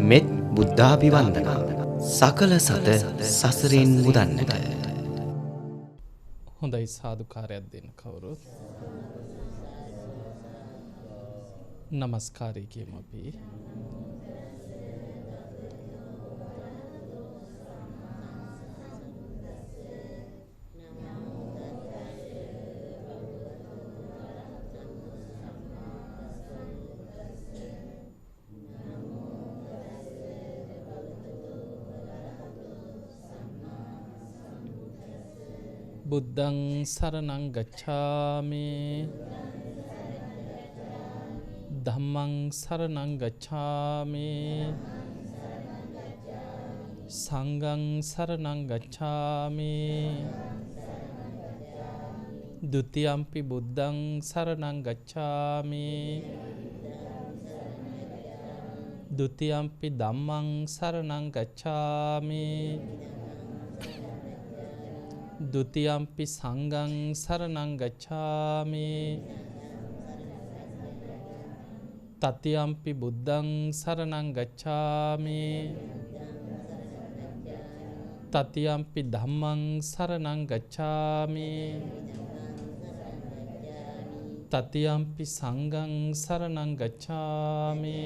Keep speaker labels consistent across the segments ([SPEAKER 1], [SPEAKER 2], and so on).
[SPEAKER 1] මෙත් බුද්ධාභිවන්දනා සකල සත සසරින් මුදන්නට.
[SPEAKER 2] හොඳයි සාදුකාරයක් දෙන්න කවුරුත්. නමස්කාරය කියමු අපි. බුද්ධං සරණං ගච්ඡාමි ධම්මං සරණං ගච්ඡාමි සංඝං සරණං ගච්ඡාමි ဒုတိယံ පි බුද්ධං සරණං ගච්ඡාමි ဒုတိယံ පි ධම්මං සරණං ගච්ඡාමි ဒုတိယံ පි සංඝං සරණං ගච්ඡාමි တတိယံ පි බුද්ධං සරණං ගච්ඡාමි တတိယံ පි ධම්මං සරණං ගච්ඡාමි တတိယံ පි සංඝං සරණං ගච්ඡාමි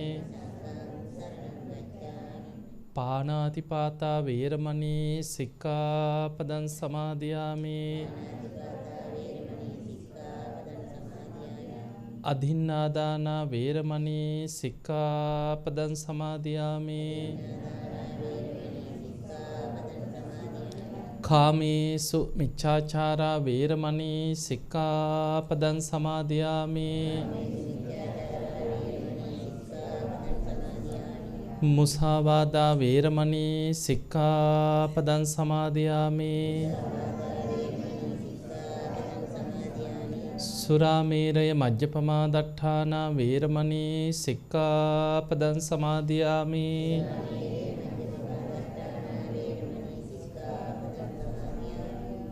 [SPEAKER 2] පාණාතිපාතා වේරමණී සික්ඛාපදං සමාදියාමි အဒိන්නා දාන වේරමණී සික්ඛාපදං සමාදියාමි කාමේසු මිච්ඡාචාරා වේරමණී සික්ඛාපදං සමාදියාමි มุสาวาทาเวรมณีสิกขาปดังสมาธิยามิสุราเมรยมัจจปมาดัฏฐานาเวรมณีสิกขาปดังสมาธิยามิ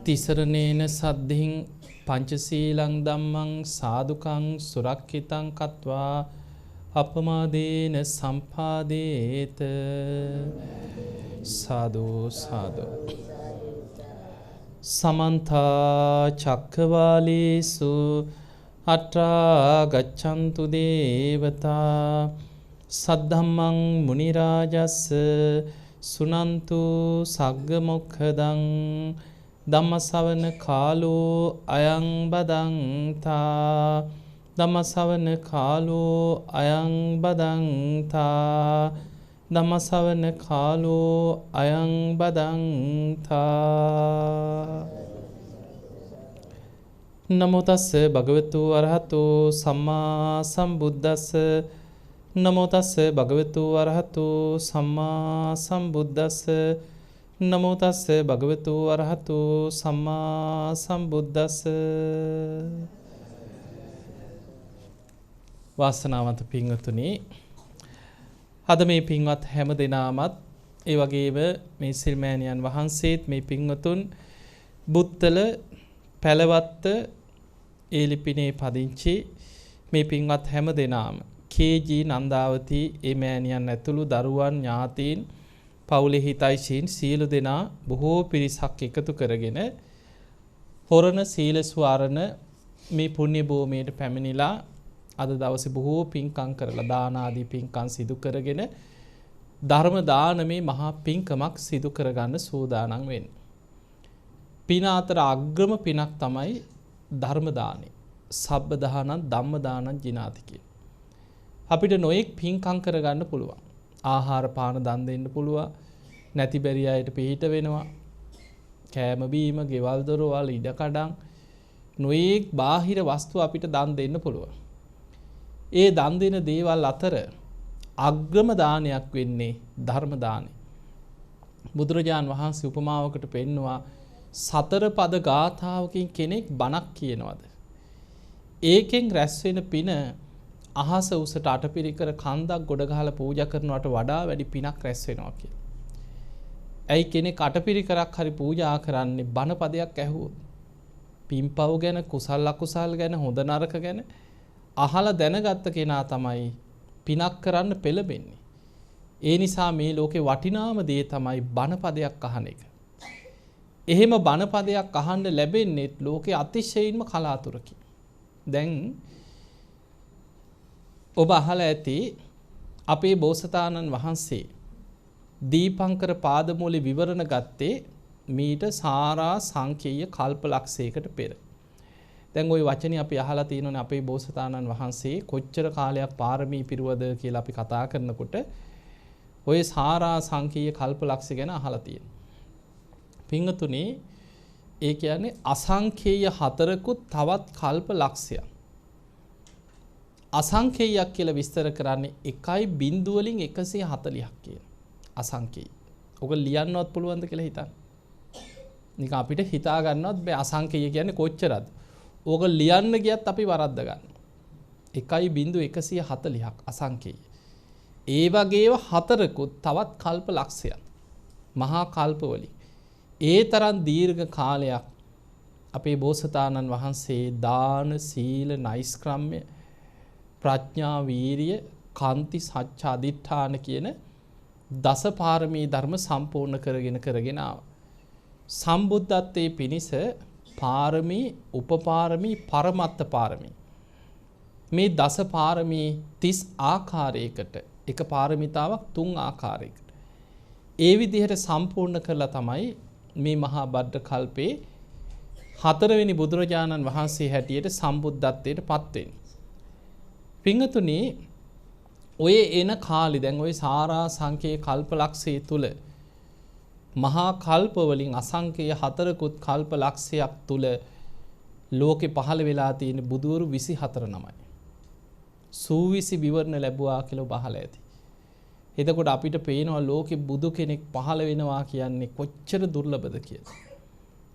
[SPEAKER 2] ติสรเนนะสัดถิงปัญจสีลังดัมมังสาธุกังสุรักขิตังคัตวาඅපමාදේන සම්පාදේත සාදු සාදු සමන්තා චක්කවාලේසු අත්‍රා ගච්ඡන්තු දේවතා සද්ධම්මං මුනි රාජස්ස සුනන්තු සග්ග මොක්ඛදං ධම්මසවන කාලෝ අයං බදන්තා ධම්මසවන කාලෝ අයං බදන්තා ධම්මසවන කාලෝ අයං බදන්තා නමෝ තස්ස භගවතු අරහතු සම්මා සම්බුද්දස්ස නමෝ තස්ස භගවතු අරහතු සම්මා සම්බුද්දස්ස නමෝ තස්ස භගවතු අරහතු සම්මා සම්බුද්දස්ස වාසනාවන්ත පින්වතුනි අද මේ පින්වත් හැම දෙනාමත් ඒ වගේම මේ සිල්මෑණියන් වහන්සේත් මේ පින්වතුන් බුත්තල පැලවත්ත ඒ ලිපිනේ පදිංචි මේ පින්වත් හැම දෙනාම කේ.ජී. නන්දාවති ඒ මෑණියන් ඇතුළු දරුවන් ඥාතීන් පවුලේ හිතයිසීන් සියලු දෙනා බොහෝ පිරිසක් එකතු කරගෙන හොරණ සීලස්වාරණ මේ පුණ්‍ය භූමියට පැමිණිලා අද දවසේ බොහෝ පින්කම් කරලා දාන ආදී පින්කම් සිදු කරගෙන ධර්ම දානමේ මහා පින්කමක් සිදු කරගන්න සූදානම් වෙන්නේ. පින අතර අග්‍රම පිනක් තමයි ධර්ම දානෙ. සබ්බ දානං ධම්ම දානං ජිනාති කියන. අපිට නොඑක් පින්කම් කරගන්න පුළුවන්. ආහාර පාන දන් දෙන්න පුළුවන්. නැති බැරි අයට පිහිට වෙනවා. කෑම බීම, ගෙවල් දොරවල්, ඉඩකඩම් නොඑක් බාහිර වස්තු අපිට දන් දෙන්න පුළුවන්. ඒ දන් දෙන දේවල් අතර අග්‍රම දානයක් වෙන්නේ ධර්ම දානය. බුදුරජාන් වහන්සේ උපමාවකට පෙන්නවා සතර පද ගාථාවකින් කෙනෙක් බණක් කියනවද. ඒකෙන් රැස් වෙන පින අහස උසට අටපිරිකර කන්දක් ගොඩ ගහලා පූජා කරනවට වඩා වැඩි පිනක් රැස් වෙනවා කියලා. ඇයි කෙනෙක් අටපිරිකරක් හරි පූජා කරන්නේ බණ පදයක් ඇහුවොත්? පින්පව් ගැන, කුසල් අකුසල් ගැන, හොඳ නරක ගැන අහලා දැනගත්ත කෙනා තමයි පිනක් කරන්න පෙළඹෙන්නේ. ඒ නිසා මේ ලෝකේ වටිනාම දේ තමයි බණපදයක් අහන එක. එහෙම බණපදයක් අහන්න ලැබෙන්නේ ලෝකේ අතිශයින්ම කලාතුරකින්. දැන් ඔබ අහලා ඇති අපේ බෝසතාණන් වහන්සේ දීපංකර පාදමූලේ විවරණ ගත්තේ මීට සාරා සංකේය කල්පලක්ෂයකට පෙර. දැන් ওই වචනේ අපි අහලා තියෙනවනේ අපේ බෝසතාණන් වහන්සේ කොච්චර කාලයක් පාරමී පිරුවද කියලා අපි කතා කරනකොට ඔය සාරා සංකේය කල්පලක්ෂය ගැන අහලා තියෙනවා. පින්වතුනි ඒ කියන්නේ අසංකේය හතරකුත් තවත් කල්පලක්ෂයක්. අසංකේයයක් කියලා විස්තර කරන්නේ 1 වලින් 140ක් කියන අසංකේය. ඔක ලියන්නවත් පුළුවන්ද කියලා හිතන්න. නිකන් අපිට හිතා ගන්නවත් බෑ අසංකේය කියන්නේ කොච්චරද. ඕක ලියන්න ගියත් අපි වරද්ද ගන්නවා. 1.140ක් අසංකේය. ඒ වගේව හතරකුත් තවත් කල්ප ලක්ෂයක්. මහා කල්ප වලින් ඒ තරම් දීර්ඝ කාලයක් අපේ බෝසතාණන් වහන්සේ දාන සීල නෛෂ්ක්‍රම්‍ය ප්‍රඥා වීරිය කාන්ති සච්ච අදිඨාන කියන දස පාරමී ධර්ම සම්පූර්ණ කරගෙන ආවා. සම්බුද්ධත්වයේ පිණිස පාරමී උපපාරමී පරමත්ත පාරමී මේ දස පාරමී 30 ආකාරයකට එක පාරමිතාවක් 3 ආකාරයකට ඒ විදිහට සම්පූර්ණ කරලා තමයි මේ මහා බද්ද කල්පේ 4 වෙනි බුදුරජාණන් වහන්සේ හැටියට සම්බුද්ධත්වයට පත් වෙන්නේ. පින්තුනි ඔය එන කාලේ දැන් ඔය සාරා සංකේ කල්පලක්ෂය තුල මහා කල්ප වලින් අසංකේය හතරකුත් කල්ප ලක්ෂයක් තුල ලෝකේ පහළ වෙලා තියෙන බුදුවරු 24 නමයි. සූවිසි විවරණ ලැබුවා කියලා ඔබ අහලා ඇති. එතකොට අපිට පේනවා ලෝකේ බුදු කෙනෙක් පහළ වෙනවා කියන්නේ කොච්චර දුර්ලභද කියලා.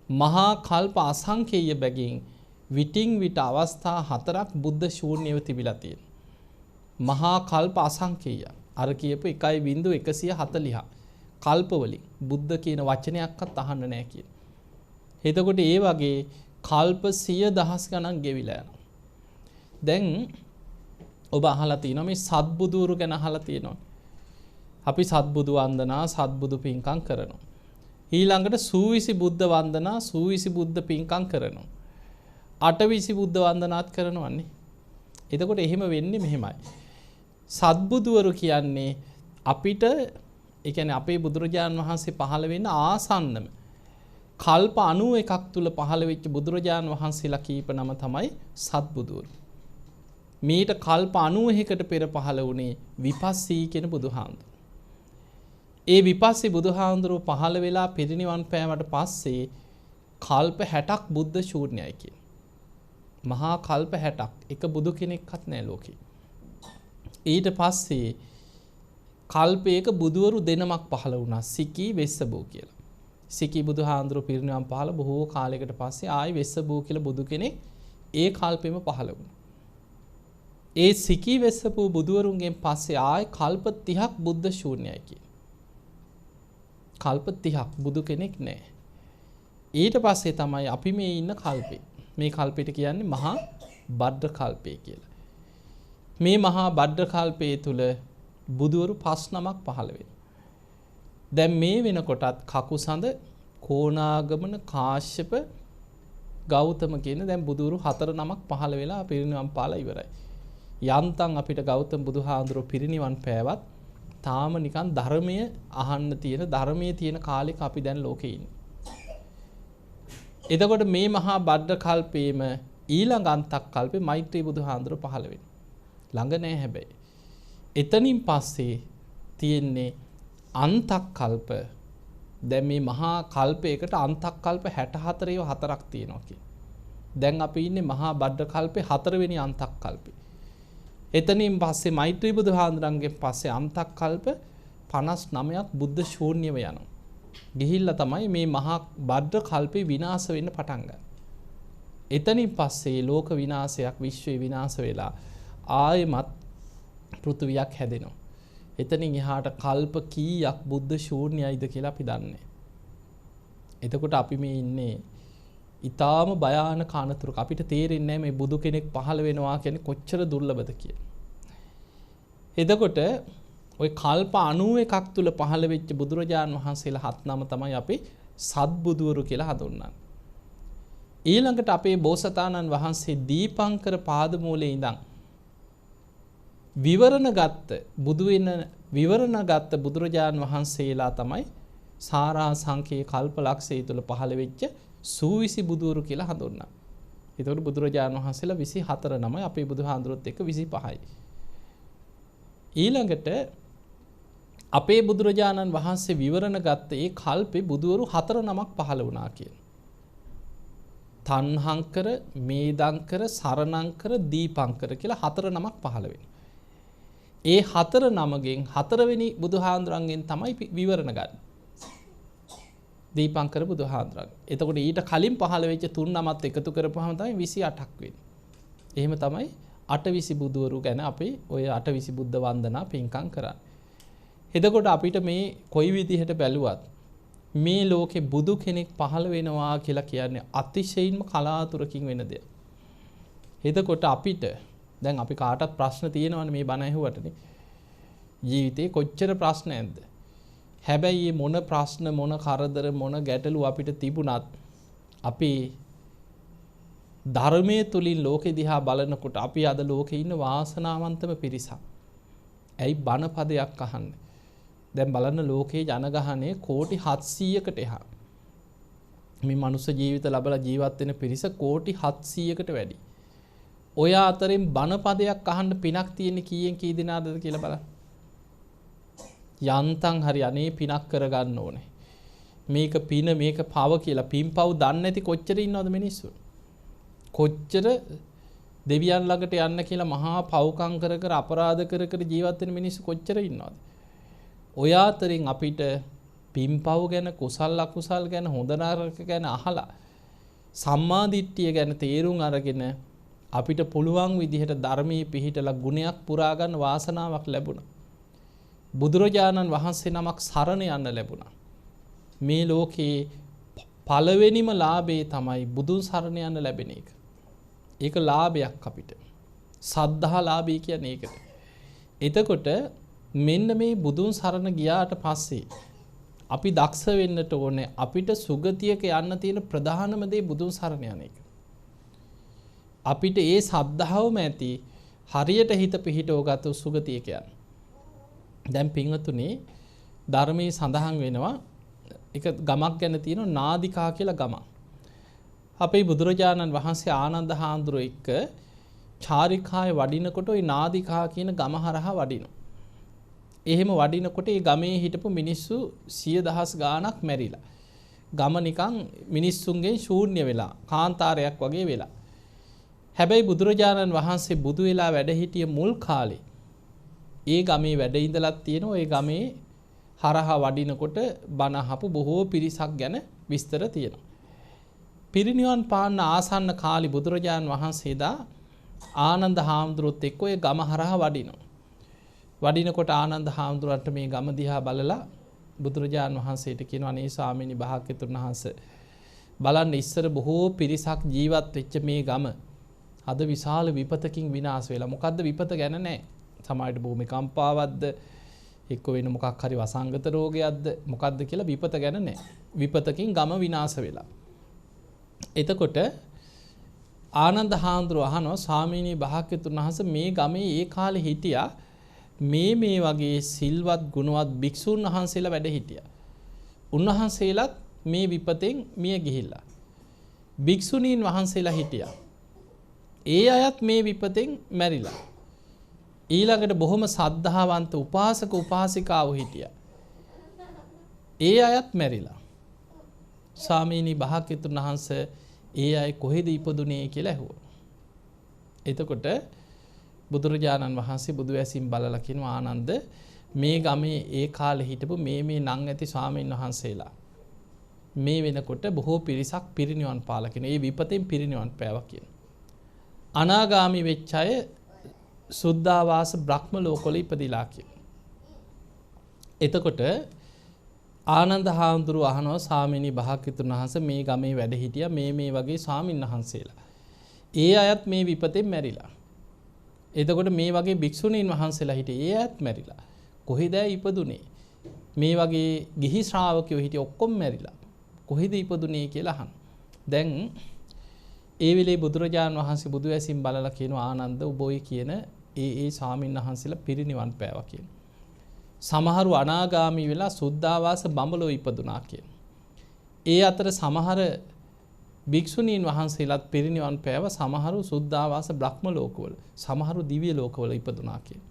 [SPEAKER 2] මහා කල්ප අසංකේය බැගින් විටින් විට අවස්ථා 4ක් බුද්ධ ශූන්‍යව තිබිලා තියෙනවා. මහා කල්ප අසංකේය. අර කියපු 1.140 කල්ප වලින් බුද්ධ කියන වචනයක්වත් අහන්න නැහැ කියන. එතකොට ඒ වගේ කල්ප 100,000 ගණන් ගෙවිලා යනවා. දැන් ඔබ අහලා තියෙනවා මේ සත්බුදුරු ගැන අහලා තියෙනවා. අපි සත්බුදු වන්දනා සත්බුදු පින්කම් කරනවා. ඊළඟට සූවිසි බුද්ධ වන්දනා සූවිසි බුද්ධ පින්කම් කරනවා. අටවිසි බුද්ධ වන්දනාත් කරනවන්නේ. එතකොට එහෙම වෙන්නේ මෙහෙමයි. සත්බුදුවරු කියන්නේ අපිට ඒ කියන්නේ අපේ බුදුරජාණන් වහන්සේ පහළ වෙන්න ආසන්නම කල්ප 91ක් තුල පහළ වෙච්ච බුදුරජාණන් වහන්සේලා කීප නම තමයි සත්බුදුවරු. මීට කල්ප 91කට පෙර පහළ වුණේ විපස්සී කියන බුදුහාමුදුරුවෝ. ඒ විපස්සී බුදුහාමුදුරුවෝ පහළ වෙලා පිරිනිවන් පෑවට පස්සේ කල්ප 60ක් බුද්ධ ශූන්‍යයි කියන. මහා කල්ප 60ක් එක බුදු කෙනෙක්වත් නැහැ ලෝකේ. ඊට පස්සේ කල්පයක බුදුවරු දෙනමක් පහළ වුණා සිකී වෙස්සබෝ කියලා. සිකී බුදුහාමුදුරුවෝ පිරිනිවන් පහළ බොහෝ කාලයකට පස්සේ ආයි වෙස්සබෝ කියලා බුදු කෙනෙක් ඒ කල්පෙම පහළ වුණා. ඒ සිකී වෙස්සබෝ බුදුවරුන්ගෙන් පස්සේ ආයි කල්ප 30ක් බුද්ධ ශූන්‍යයි කියන. කල්ප 30ක් බුදු කෙනෙක් නැහැ. ඊට පස්සේ තමයි අපි මේ ඉන්න කල්පේ. මේ කල්පෙට කියන්නේ මහා බද්ද කල්පය කියලා. මේ මහා බද්ද කල්පයේ තුල බුදුවරු 5 නමක් පහළ වෙනවා. දැන් මේ වෙනකොටත් කකුසඳ කෝණාගමන කාශ්‍යප ගෞතම කියන දැන් බුදුවරු 4 නමක් පහළ වෙලා පිරිනිවන් පාලා ඉවරයි. යන්තම් අපිට ගෞතම බුදුහාඳුරෝ පිරිනිවන් පෑවත් තාම නිකන් ධර්මයේ අහන්න තියෙන ධර්මයේ තියෙන කාලෙක අපි දැන් ලෝකේ ඉන්නේ. එතකොට මේ මහා බද්ද කල්පේම ඊළඟ අන්තක් කල්පේ මෛත්‍රී බුදුහාඳුරෝ පහළ වෙනවා. ළඟ නෑ හැබැයි. එතනින් පස්සේ තියෙන්නේ අන්තක් කල්ප. දැන් මේ මහා කල්පයකට අන්තක් කල්ප 64 4ක් තියෙනවා කියන. දැන් අපි ඉන්නේ මහා බද්ද කල්පේ 4 වෙනි අන්තක් කල්පේ. එතනින් පස්සේ මෛත්‍රී බුදුහාඳුරන්ගෙන් පස්සේ අන්තක් කල්ප 59ක් බුද්ධ ශූන්‍යව යනවා. ගිහිල්ලා තමයි මේ මහා බද්ද කල්පේ විනාශ වෙන්න පටන් ගන්නේ. එතනින් පස්සේ ලෝක විනාශයක් විශ්වය විනාශ වෙලා ආයෙමත් පෘථුවියක් හැදෙනවා. එතනින් එහාට කල්ප කීයක් බුද්ධ ශූන්‍යයිද කියලා අපි දන්නේ. එතකොට අපි මේ ඉන්නේ ඊටාම භයානක අනතුරක. අපිට තේරෙන්නේ නැහැ මේ බුදු කෙනෙක් පහළ වෙනවා කියන්නේ කොච්චර දුර්ලභද කියලා. එතකොට ඔය කල්ප 91ක් තුල පහළ වෙච්ච බුදුරජාණන් වහන්සේලා හත් නම තමයි අපි සත්බුදුවරු කියලා හඳුන්වන්නේ. ඊළඟට අපේ බෝසතාණන් වහන්සේ දීපංකර පාදමූලයේ ඉඳන් විවරණ ගත්ත බුදුරජාණන් වහන්සේලා තමයි සාරා සංඛේ කල්ප ලක්ෂය තුල පහළ වෙච්ච සූවිසි බුදුවරු කියලා හඳුන්වනවා. ඒතකොට බුදුරජාණන් වහන්සේලා 24 නමයි අපේ බුදුහාඳුරොත් එක්ක 25යි. ඊළඟට අපේ බුදුරජාණන් වහන්සේ විවරණ ගත්ත ඒ කල්පේ බුදුවරු 4 නමක් පහළ වුණා කියන. තණ්හංකර, මේදංකර, සරණංකර, දීපංකර කියලා 4 නමක් පහළ වෙනවා. ඒ 4 නමගෙන් 4 වෙනි බුදුහාඳුරන්ගෙන් තමයි විවරණ ගන්න. දීපංකර බුදුහාඳුරන්. එතකොට ඊට කලින් පහළ වෙච්ච 3 නමත් එකතු කරපුවාම තමයි 28ක් වෙන්නේ. එහෙම තමයි 8 බුදුවරු ගැන අපි ඔය 8 බුද්ධ වන්දනා පින්කම් කරන්නේ. එතකොට අපිට මේ කොයි විදිහට බැලුවත් මේ ලෝකේ බුදු කෙනෙක් පහළ වෙනවා කියලා කියන්නේ අතිශයින්ම කලාතුරකින් වෙන දෙයක්. එතකොට අපිට දැන් අපි කාටත් ප්‍රශ්න තියෙනවනේ මේ බණ ඇහුවටනේ. ජීවිතේ කොච්චර ප්‍රශ්න නැද්ද? හැබැයි මොන ප්‍රශ්න මොන කරදර මොන ගැටලු අපිට තිබුණත් අපි ධර්මයේ තුලින් ලෝකෙ දිහා බලනකොට අපි අද ලෝකේ ඉන්න වාසනාවන්තම පිරිසක්. ඇයි බණ පදයක් අහන්නේ? දැන් බලන්න ලෝකේ ජනගහනය කෝටි 700කට එහා. මේ මනුස්ස ජීවිත ලැබලා ජීවත් වෙන පිරිස කෝටි 700කට වැඩි. ඔය අතරින් බණ පදයක් අහන්න පිනක් තියෙන කීයෙන් කී දෙනාද කියලා බලන්න. යන්තම් හරි අනේ පිනක් කරගන්න ඕනේ. මේක පින මේක පව කියලා පින්පව් දන්නේ නැති කොච්චර ඉන්නවද මිනිස්සු? කොච්චර දෙවියන් ළඟට යන්න කියලා මහා පව්කම් කර කර අපරාධ කර කර ජීවත් වෙන මිනිස්සු කොච්චර ඉන්නවද? ඔය අතරින් අපිට පින්පව් ගැන කුසල් අකුසල් ගැන හොඳ නරක ගැන අහලා සම්මා දිට්ඨිය ගැන තේරුම් අරගෙන අපිට පුළුවන් විදිහට ධර්මයේ පිහිටලා ගුණයක් පුරා ගන්න වාසනාවක් ලැබුණා. බුදුරජාණන් වහන්සේ නමක් සරණ යන්න ලැබුණා. මේ ලෝකේ පළවෙනිම ලාභේ තමයි බුදුන් සරණ යන්න ලැබෙන එක. ඒක ලාභයක් අපිට. සද්ධා ලාභය කියන්නේ ඒකට. එතකොට මෙන්න මේ බුදුන් සරණ ගියාට පස්සේ අපි දක්ෂ වෙන්නට ඕනේ අපිට සුගතියක යන්න තියෙන ප්‍රධානම දේ බුදුන් සරණ යන එක. අපිට ඒ සද්ධාවම ඇති හරියට හිත පිහිටව ගත සුගතියක යන්න. දැන් පින්වතුනි ධර්මයේ සඳහන් වෙනවා එක ගමක් ගැන තියෙනවා නාදිකා කියලා ගමක්. අපේ බුදුරජාණන් වහන්සේ ආනන්ද හාමුදුරුවෝ එක්ක චාරිකාවේ වඩිනකොට ওই නාදිකා කියන ගම හරහා වඩිනවා. එහෙම වඩිනකොට ඒ ගමේ හිටපු මිනිස්සු 100,000 ගාණක් මැරිලා. ගම නිකන් මිනිස්සුන්ගෙන් ශූන්‍ය වෙලා කාන්තාරයක් වගේ වෙලා. හැබැයි බුදුරජාණන් වහන්සේ බුදු වෙලා වැඩ හිටිය මුල් කාලේ ඒ ගමේ වැඩ ඉඳලත් තියෙනවා. ඒ ගමේ හරහා වඩිනකොට බණ අහපු බොහෝ පිරිසක් ගැන විස්තර තියෙනවා. පිරිනිවන් පාන්න ආසන්න කාලේ බුදුරජාණන් වහන්සේදා ආනන්ද හාමුදුරුවොත් එක්ක ඔය ගම හරහා වඩිනවා. වඩිනකොට ආනන්ද හාමුදුරුවන්ට මේ ගම දිහා බලලා බුදුරජාණන් වහන්සේට කියනවා අනේ ස්වාමීනි භාග්‍යතුන් වහන්සේ බලන්න ඉස්සර බොහෝ පිරිසක් ජීවත් වෙච්ච මේ ගම අද විශාල විපතකින් විනාශ වෙලා. මොකද්ද විපත ගැන නැහැ. සමහරට භූමිකම්පාවක්ද එක්ක වෙන මොකක් හරි වසංගත රෝගයක්ද මොකද්ද කියලා විපත ගැන නැහැ. විපතකින් ගම විනාශ වෙලා. එතකොට ආනන්ද හාමුදුරුවෝ අහනවා ස්වාමීනි භාග්‍යතුන් වහන්සේ මේ ගමේ ඒ කාලේ හිටියා මේ වගේ සිල්වත් ගුණවත් භික්ෂුන් වහන්සේලා වැඩ හිටියා. උන්වහන්සේලාත් මේ විපතෙන් මිය ගිහිල්ලා. භික්ෂුණීන් වහන්සේලා හිටියා. ඒ අයත් මේ විපතෙන් මැරිලා. ඊළඟට බොහොම සද්ධාවන්ත උපාසක උපාසිකාවෝ හිටියා. ඒ අයත් මැරිලා. ස්වාමීනි භාග්‍යතුන් වහන්සේ ඒ අය කොහෙද ඉපදුනේ කියලා ඇහුවා. එතකොට බුදුරජාණන් වහන්සේ බුදු ඇසින් බලලා කියනවා ආනන්ද මේ ගමේ ඒ කාලේ හිටපු මේ නම් ඇති ස්වාමීන් වහන්සේලා මේ වෙනකොට බොහෝ පිරිසක් පිරිනිවන් පාලා කියන. ඒ විපතෙන් පිරිනිවන් පෑවා කියන. අනාගාමි වෙච්ච අය සුද්ධාවාස බ්‍රහ්ම ලෝකවල ඉපදිලා කියන. එතකොට ආනන්ද හාමුදුරුවෝ අහනවා ස්වාමීනි භාග්‍යතුන් වහන්සේ මේ ගමේ වැඩ හිටියා මේ වගේ ස්වාමීන් වහන්සේලා. ඒ අයත් මේ විපතෙන් මැරිලා. එතකොට මේ වගේ භික්ෂුණීන් වහන්සේලා හිටියේ ඒ අයත් මැරිලා. කොහෙද ඉපදුනේ? මේ වගේ ගිහි ශ්‍රාවකයෝ හිටිය ඔක්කොම මැරිලා. කොහෙද ඉපදුනේ කියලා අහන. දැන් ඒ වෙලේ බුදුරජාණන් වහන්සේ බුදු ඇසින් බලලා කියනවා ආනන්ද ඔබ ඔය කියන ඒ ස්වාමීන් වහන්සේලා පිරිනිවන් පෑවා කියන. සමහරු අනාගාමී වෙලා සුද්ධාවාස බඹලෝ ඉපදුනා කියන. ඒ අතර සමහර භික්ෂුණීන් වහන්සේලාත් පිරිනිවන් පෑව සමහරු සුද්ධාවාස බ්‍රහ්ම ලෝකවල සමහරු දිව්‍ය ලෝකවල ඉපදුනා කියන.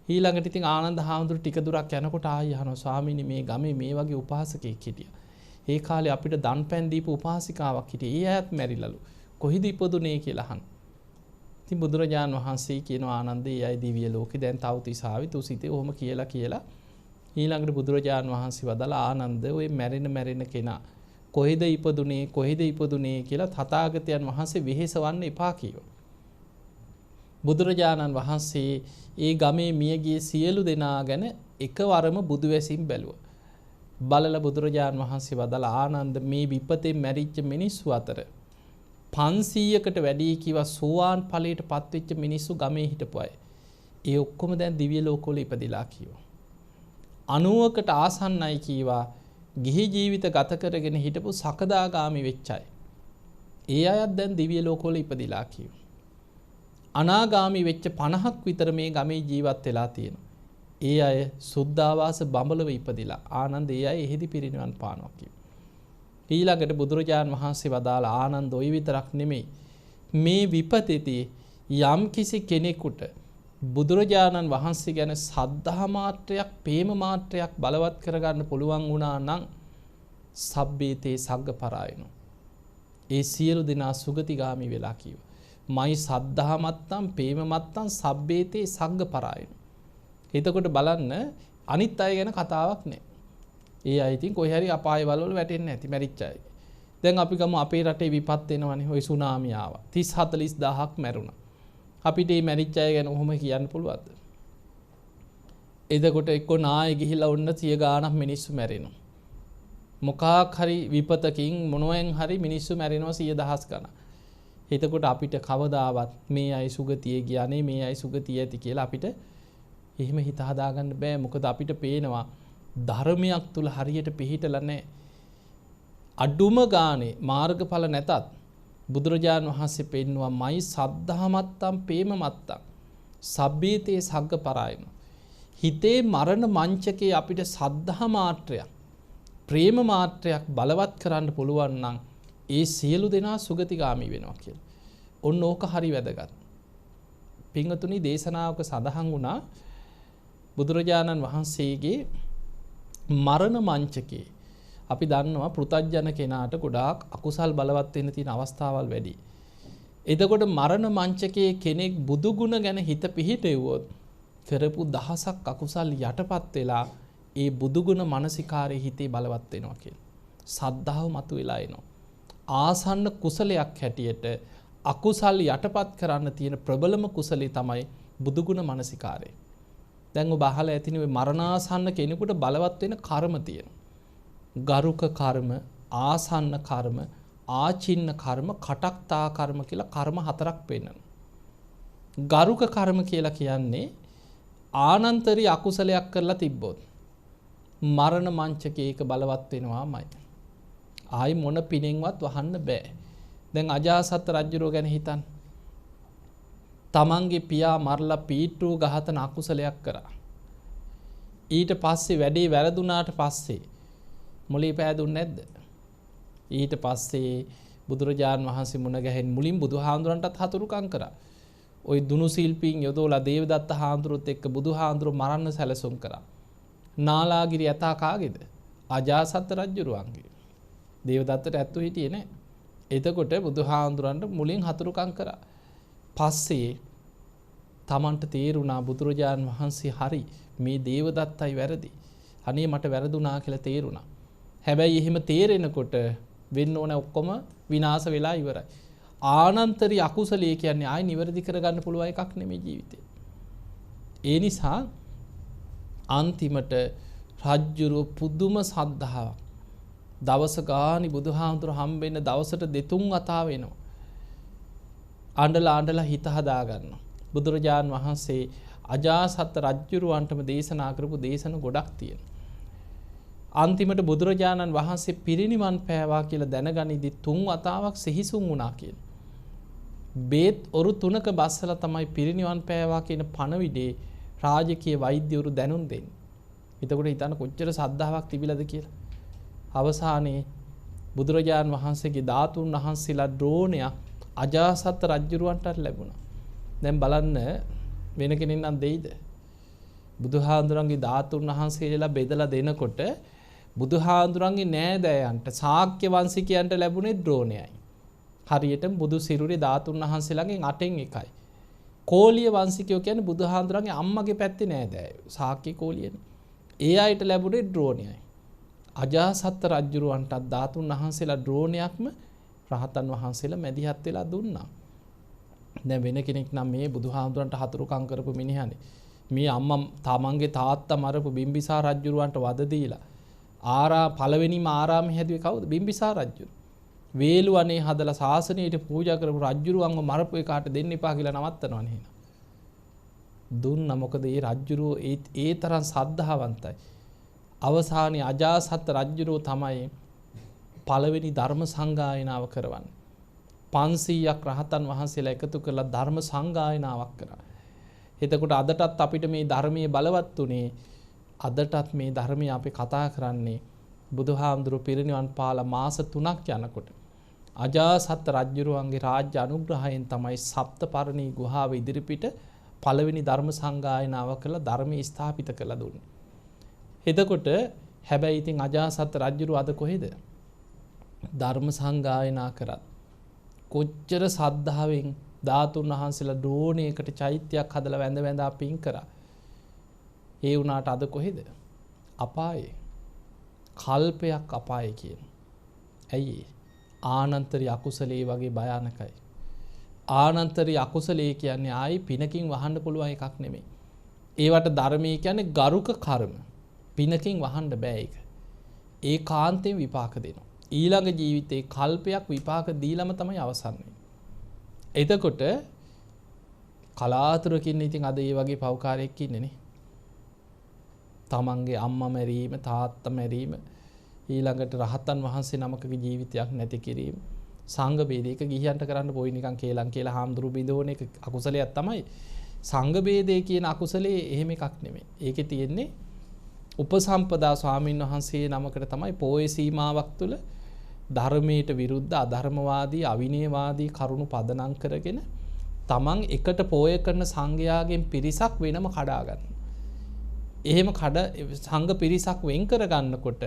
[SPEAKER 2] ඊළඟට ඉතින් ආනන්ද හාමුදුරු ටික දුරක් යනකොට ආයි අහනවා ස්වාමීනි මේ ගමේ මේ වගේ උපාසකෙක් හිටියා. ඒ කාලේ අපිට දන් පැන් දීපු උපාසිකාවක් හිටියේ. ඒ අයත් මැරිලලු. කොහෙද ඉපදුනේ කියලා අහන. ඉතින් බුදුරජාණන් වහන්සේ කියනවා ආනන්ද ඒ අය දිව්‍ය ලෝකේ දැන් තව්තිසාවි තුසිතේ ඔහොම කියලා ඊළඟට බුදුරජාණන් වහන්සේ වදාලා ආනන්ද ඔය මැරෙන කෙනා කොහෙද ඉපදුනේ කියලා තථාගතයන් වහන්සේ වෙහෙසවන්න එපා කිව්වා. බුදුරජාණන් වහන්සේ ඒ ගමේ මියගිය සියලු දෙනා ගැන එකවරම බුදු වැසින් බැලුවා. බලලා බුදුරජාණන් වහන්සේ වදාලා ආනන්ද මේ විපතෙන් මැරිච්ච මිනිස්සු අතර 500කට වැඩි කිව්වා සෝවාන් ඵලයට පත්වෙච්ච මිනිස්සු ගමේ හිටපු අය. ඒ ඔක්කොම දැන් දිව්‍ය ලෝකවල ඉපදිලා කිව්වා. 90කට ආසන්නයි කීවා ගිහි ජීවිත ගත කරගෙන හිටපු සකදාගාමි වෙච්ච අය. ඒ අයත් දැන් දිව්‍ය ලෝකවල ඉපදිලා කිව්වා. අනාගාමි වෙච්ච 50ක් විතර මේ ගමේ ජීවත් වෙලා තියෙනවා. ඒ අය සුද්ධාවාස බඹලව ඉපදිලා ආනන්ද ඒ අය එහෙදි පිරිනිවන් පානවා කිව්වා. ඊළඟට බුදුරජාණන් වහන්සේ වදාලා ආනන්ද ඔය විතරක් නෙමෙයි මේ විපතේදී යම් කිසි කෙනෙකුට බුදුරජාණන් වහන්සේ ගැන සද්ධා මාත්‍රයක් ප්‍රේම මාත්‍රයක් බලවත් කරගන්න පුළුවන් වුණා නම් සබ්බේතේ සග්ග පරායනෝ ඒ සියලු දෙනා සුගතිගාමි වෙලා කිව්වා. මයි සද්ධා මත්තම් ප්‍රේම මත්තම් සබ්බේතේ සග්ග පරායනෝ. එතකොට බලන්න අනිත් අය ගැන කතාවක් නෑ. ඒ අය ඉතින් කොහේ හරි අපාය වල වැටෙන්නේ නැති මැරිච්ච අය. දැන් අපි ගමු අපේ රටේ විපත් වෙනවනේ. ওই සුනාමි ආවා. 30 40000ක් මැරුණා. අපිට මේ මැරිච්ච අය ගැන ඔහොම කියන්න පුළුවන්ද? එතකොට එක්ක නාය ගිහිලා ඔන්න 100 ගාණක් මිනිස්සු මැරෙනවා. මොකක් හරි විපතකින් මොනෙන් හරි මිනිස්සු මැරෙනවා 100,000 ගණන්. එතකොට අපිට කවදාවත් මේ අය සුගතිය ගියානේ මේ අය සුගතිය ඇති කියලා අපිට එහෙම හිත හදාගන්න බෑ. මොකද අපිට පේනවා ධර්මයක් තුල හරියට පිහිටලා නැහැ. අඩුම ගානේ මාර්ගඵල නැතත් බුදුරජාණන් වහන්සේ පෙන්නවා මයි සද්ධා මත්තම් ප්‍රේම මත්තම් සබ්බීතේ සග්ග පරායන. හිතේ මරණ මංචකේ අපිට සද්ධා මාත්‍රයක් ප්‍රේම මාත්‍රයක් බලවත් කරන්න පුළුවන් නම් ඒ සියලු දෙනා සුගතිගාමි වෙනවා කියලා. ඔන්න ඕක හරි වැදගත්. පින්වතුනි දේශනාවක සඳහන් වුණා බුදුරජාණන් වහන්සේගේ මරණ මංචකේ අපි දන්නවා පෘථග්ජන කෙනාට ගොඩාක් අකුසල් බලවත් වෙන්න තියෙන අවස්ථාවල් වැඩි. එතකොට මරණ මංචකයේ කෙනෙක් බුදු ගුණ ගැන හිත පිහිටෙව්වොත් කරපු දහසක් අකුසල් යටපත් වෙලා ඒ බුදු ගුණ මානසිකාරයේ හිතේ බලවත් වෙනවා කියලා. සද්ධාව මතුවලා එනවා. ආසන්න කුසලයක් හැටියට අකුසල් යටපත් කරන්න තියෙන ප්‍රබලම කුසලයේ තමයි බුදු ගුණ මානසිකාරය. දැන් ඔබ අහලා ඇතිනේ ඔය මරණාසන්න කෙනෙකුට බලවත් වෙන කර්ම තියෙනවා. ගරුක කර්ම, ආසන්න කර්ම, ආචින්න කර්ම, කටක්තා කර්ම කියලා කර්ම 4ක් පෙන්නනවා. ගරුක කර්ම කියලා කියන්නේ ආනන්තරී අකුසලයක් කරලා තිබ්බොත් මරණ මංචකේ ඒක බලවත් වෙනවාමයි. ආයි මොන පිනෙන්වත් වහන්න බෑ. දැන් අජාසත් රජුරෝ ගැන හිතන්න. තමන්ගේ පියා මරලා පීට්ටුව ඝාතන අකුසලයක් කරා. ඊට පස්සේ වැඩේ වැරදුනාට පස්සේ මොලේ පෑදුන්නේ නැද්ද? ඊට පස්සේ බුදුරජාණන් වහන්සේ මුණ ගැහෙන් මුලින් බුදුහාඳුරන්ටත් හතුරුකම් කරා. ওই දුනු ශිල්පීන් යොදවලා දේවදත්ත හාමුදුරුවොත් එක්ක බුදුහාඳුරුව මරන්න සැලසුම් කරා. නාලාගිරි යතා කාගේද? අජාසත් රජුරුවන්ගේ. දේවදත්තට ඇත්තු හිටියේ නැහැ. එතකොට බුදුහාඳුරන්ට මුලින් හතුරුකම් කරා. පස්සේ තමන්ට තේරුණා බුදුරජාණන් වහන්සේ හරි මේ දේවදත්තයි වැරදි. අනේ මට වැරදුනා කියලා තේරුණා. හැබැයි එහෙම තේරෙනකොට වෙන්න ඕන ඔක්කොම විනාශ වෙලා ඉවරයි. ආනන්තරී අකුසලයේ කියන්නේ ආයි නිවැරදි කරගන්න පුළුවන් එකක් නෙමෙයි ජීවිතේ. ඒ නිසා අන්තිමට රජ්ජුරුව පුදුම සද්ධාාවක්. දවස ගානි බුදුහාමුදුර හම්බෙන්න දවසට 2-3 වතාව වෙනවා. අඬලා හිත හදාගන්නවා. බුදුරජාන් වහන්සේ අජාසත් රජ්ජුරුවන්ටම දේශනා කරපු දේශන ගොඩක් තියෙනවා. අන්තිමට බුදුරජාණන් වහන්සේ පිරිනිවන් පෑවා කියලා දැනගනිද්දි 3 වතාවක් සිහිසුන් වුණා කියන. බේත් ඔරු 3ක බස්සලා තමයි පිරිනිවන් පෑවා කියන පණවිඩේ රාජකීය වෛද්‍යවරු දැනුම් දෙන්නේ. එතකොට හිතන්න කොච්චර සද්ධාාවක් තිබිලාද කියලා. අවසානයේ බුදුරජාණන් වහන්සේගේ ධාතුන් වහන්සේලා ද්‍රෝණයක් අජාසත් රජුරවන්ට ලැබුණා. දැන් බලන්න වෙන කෙනෙක් නම් දෙයිද? බුදුහාඳුරන්ගේ ධාතුන් වහන්සේලා බෙදලා දෙනකොට බුදුහාඳුරන්ගේ නෑදෑයන්ට ශාක්‍ය වංශිකයන්ට ලැබුණේ ද්‍රෝණයයි. හරියටම බුදු සිරුරේ ධාතුන් වහන්සේලාගෙන් 8න් එකයි. කෝලිය වංශිකයෝ කියන්නේ බුදුහාඳුරන්ගේ අම්මගේ පැත්තේ නෑදෑයෝ. ශාක්‍ය කෝලියනේ. ඒ අයට ලැබුණේ ද්‍රෝණයයි. අජාසත් රජුරවන්ට ධාතුන් වහන්සේලා ද්‍රෝණයක්ම රහතන් වහන්සේලා මැදිහත් වෙලා දුන්නා. දැන් වෙන කෙනෙක් නම් මේ බුදුහාමුදුරන්ට හතුරුකම් කරපු මිනිහනේ. මේ අම්මා තමන්ගේ තාත්තා මරපු බිම්බිසාර රජුරවන්ට වද දීලා පළවෙනිම ආරාමය හැදුවේ කවුද? බිම්බිසාර රජු. වේලුවනේ හදලා ශාසනයට පූජා කරපු රජුරවන්ව මරපු එකාට දෙන්න එපා කියලා නවත්තනවා නේ. දුන්නා. මොකද ඒ රජුරෝ ඒ තරම් සද්ධාවන්තයි. අවසානයේ අජාසත් රජුරෝ තමයි පළවෙනි ධර්ම සංගායනාව කරවන්නේ. 500ක් රහතන් වහන්සේලා එකතු කරලා ධර්ම සංගායනාවක් කරා. එතකොට අදටත් අපිට මේ ධර්මයේ බලවත් උනේ, අදටත් මේ ධර්මය අපි කතා කරන්නේ බුදුහාමුදුරුවෝ පිරිනිවන් පාලා මාස 3ක් යනකොට අජාසත් රජුරුවන්ගේ රාජ්‍ය අනුග්‍රහයෙන් තමයි සප්තපරණී ගුහාව ඉදිරිපිට පළවෙනි ධර්ම සංගායනාව කළා, ධර්මයේ ස්ථාපිත කළා දුන්නේ. එතකොට හැබැයි ඉතින් අජාසත් රජුරුව අද කොහෙද? ධර්ම සංගායනා කරත් කොච්චර සද්ධාවෙන් ධාතුන් වහන්සේලා ද්‍රෝණයකට චෛත්‍යයක් හදලා වැඳ වැඳා පින් කරා. ඒ වුණාට අද කොහෙද? අපායේ. කල්පයක් අපායේ කියන. ඇයි? ආනන්තරී අකුසලයේ වගේ භයානකයි. ආනන්තරී අකුසලයේ කියන්නේ ආයි පිනකින් වහන්න පුළුවන් එකක් නෙමෙයි. ඒවට ධර්මයේ කියන්නේ ගරුක කර්ම. පිනකින් වහන්න බෑ ඒක. ඒකාන්තයෙන් විපාක දෙනවා. ඊළඟ ජීවිතේ කල්පයක් විපාක දීලම තමයි අවසන් වෙන්නේ. එතකොට කලාතුරකින් ඉතින් අද ඒ වගේ පව්කාරයෙක් ඉන්නේ නේ. තමන්ගේ අම්මා මැරීම, තාත්තා මැරීම, ඊළඟට රහතන් වහන්සේ නමකගේ ජීවිතයක් නැති කිරීම, සංඝ බේදයක ගිහියන්ට කරන්න පොයි නිකන් කේලම් කියලා හාමුදුරු බිඳෝන එක අකුසලයක් තමයි. සංඝ බේදේ කියන අකුසලේ එහෙම එකක් නෙමෙයි. ඒකේ තියෙන්නේ උපසම්පදා ස්වාමීන් වහන්සේ නමකට තමයි පොයේ සීමාවක් තුළ ධර්මයට විරුද්ධ, අධර්මවාදී, අවිනයවාදී කරුණු පදනම් කරගෙන තමන් එකට පෝය කරන සංඝයාගෙන් පිරිසක් වෙනම කඩා ගන්න. එහෙම සංඝ පිරිසක් වෙන් කර ගන්නකොට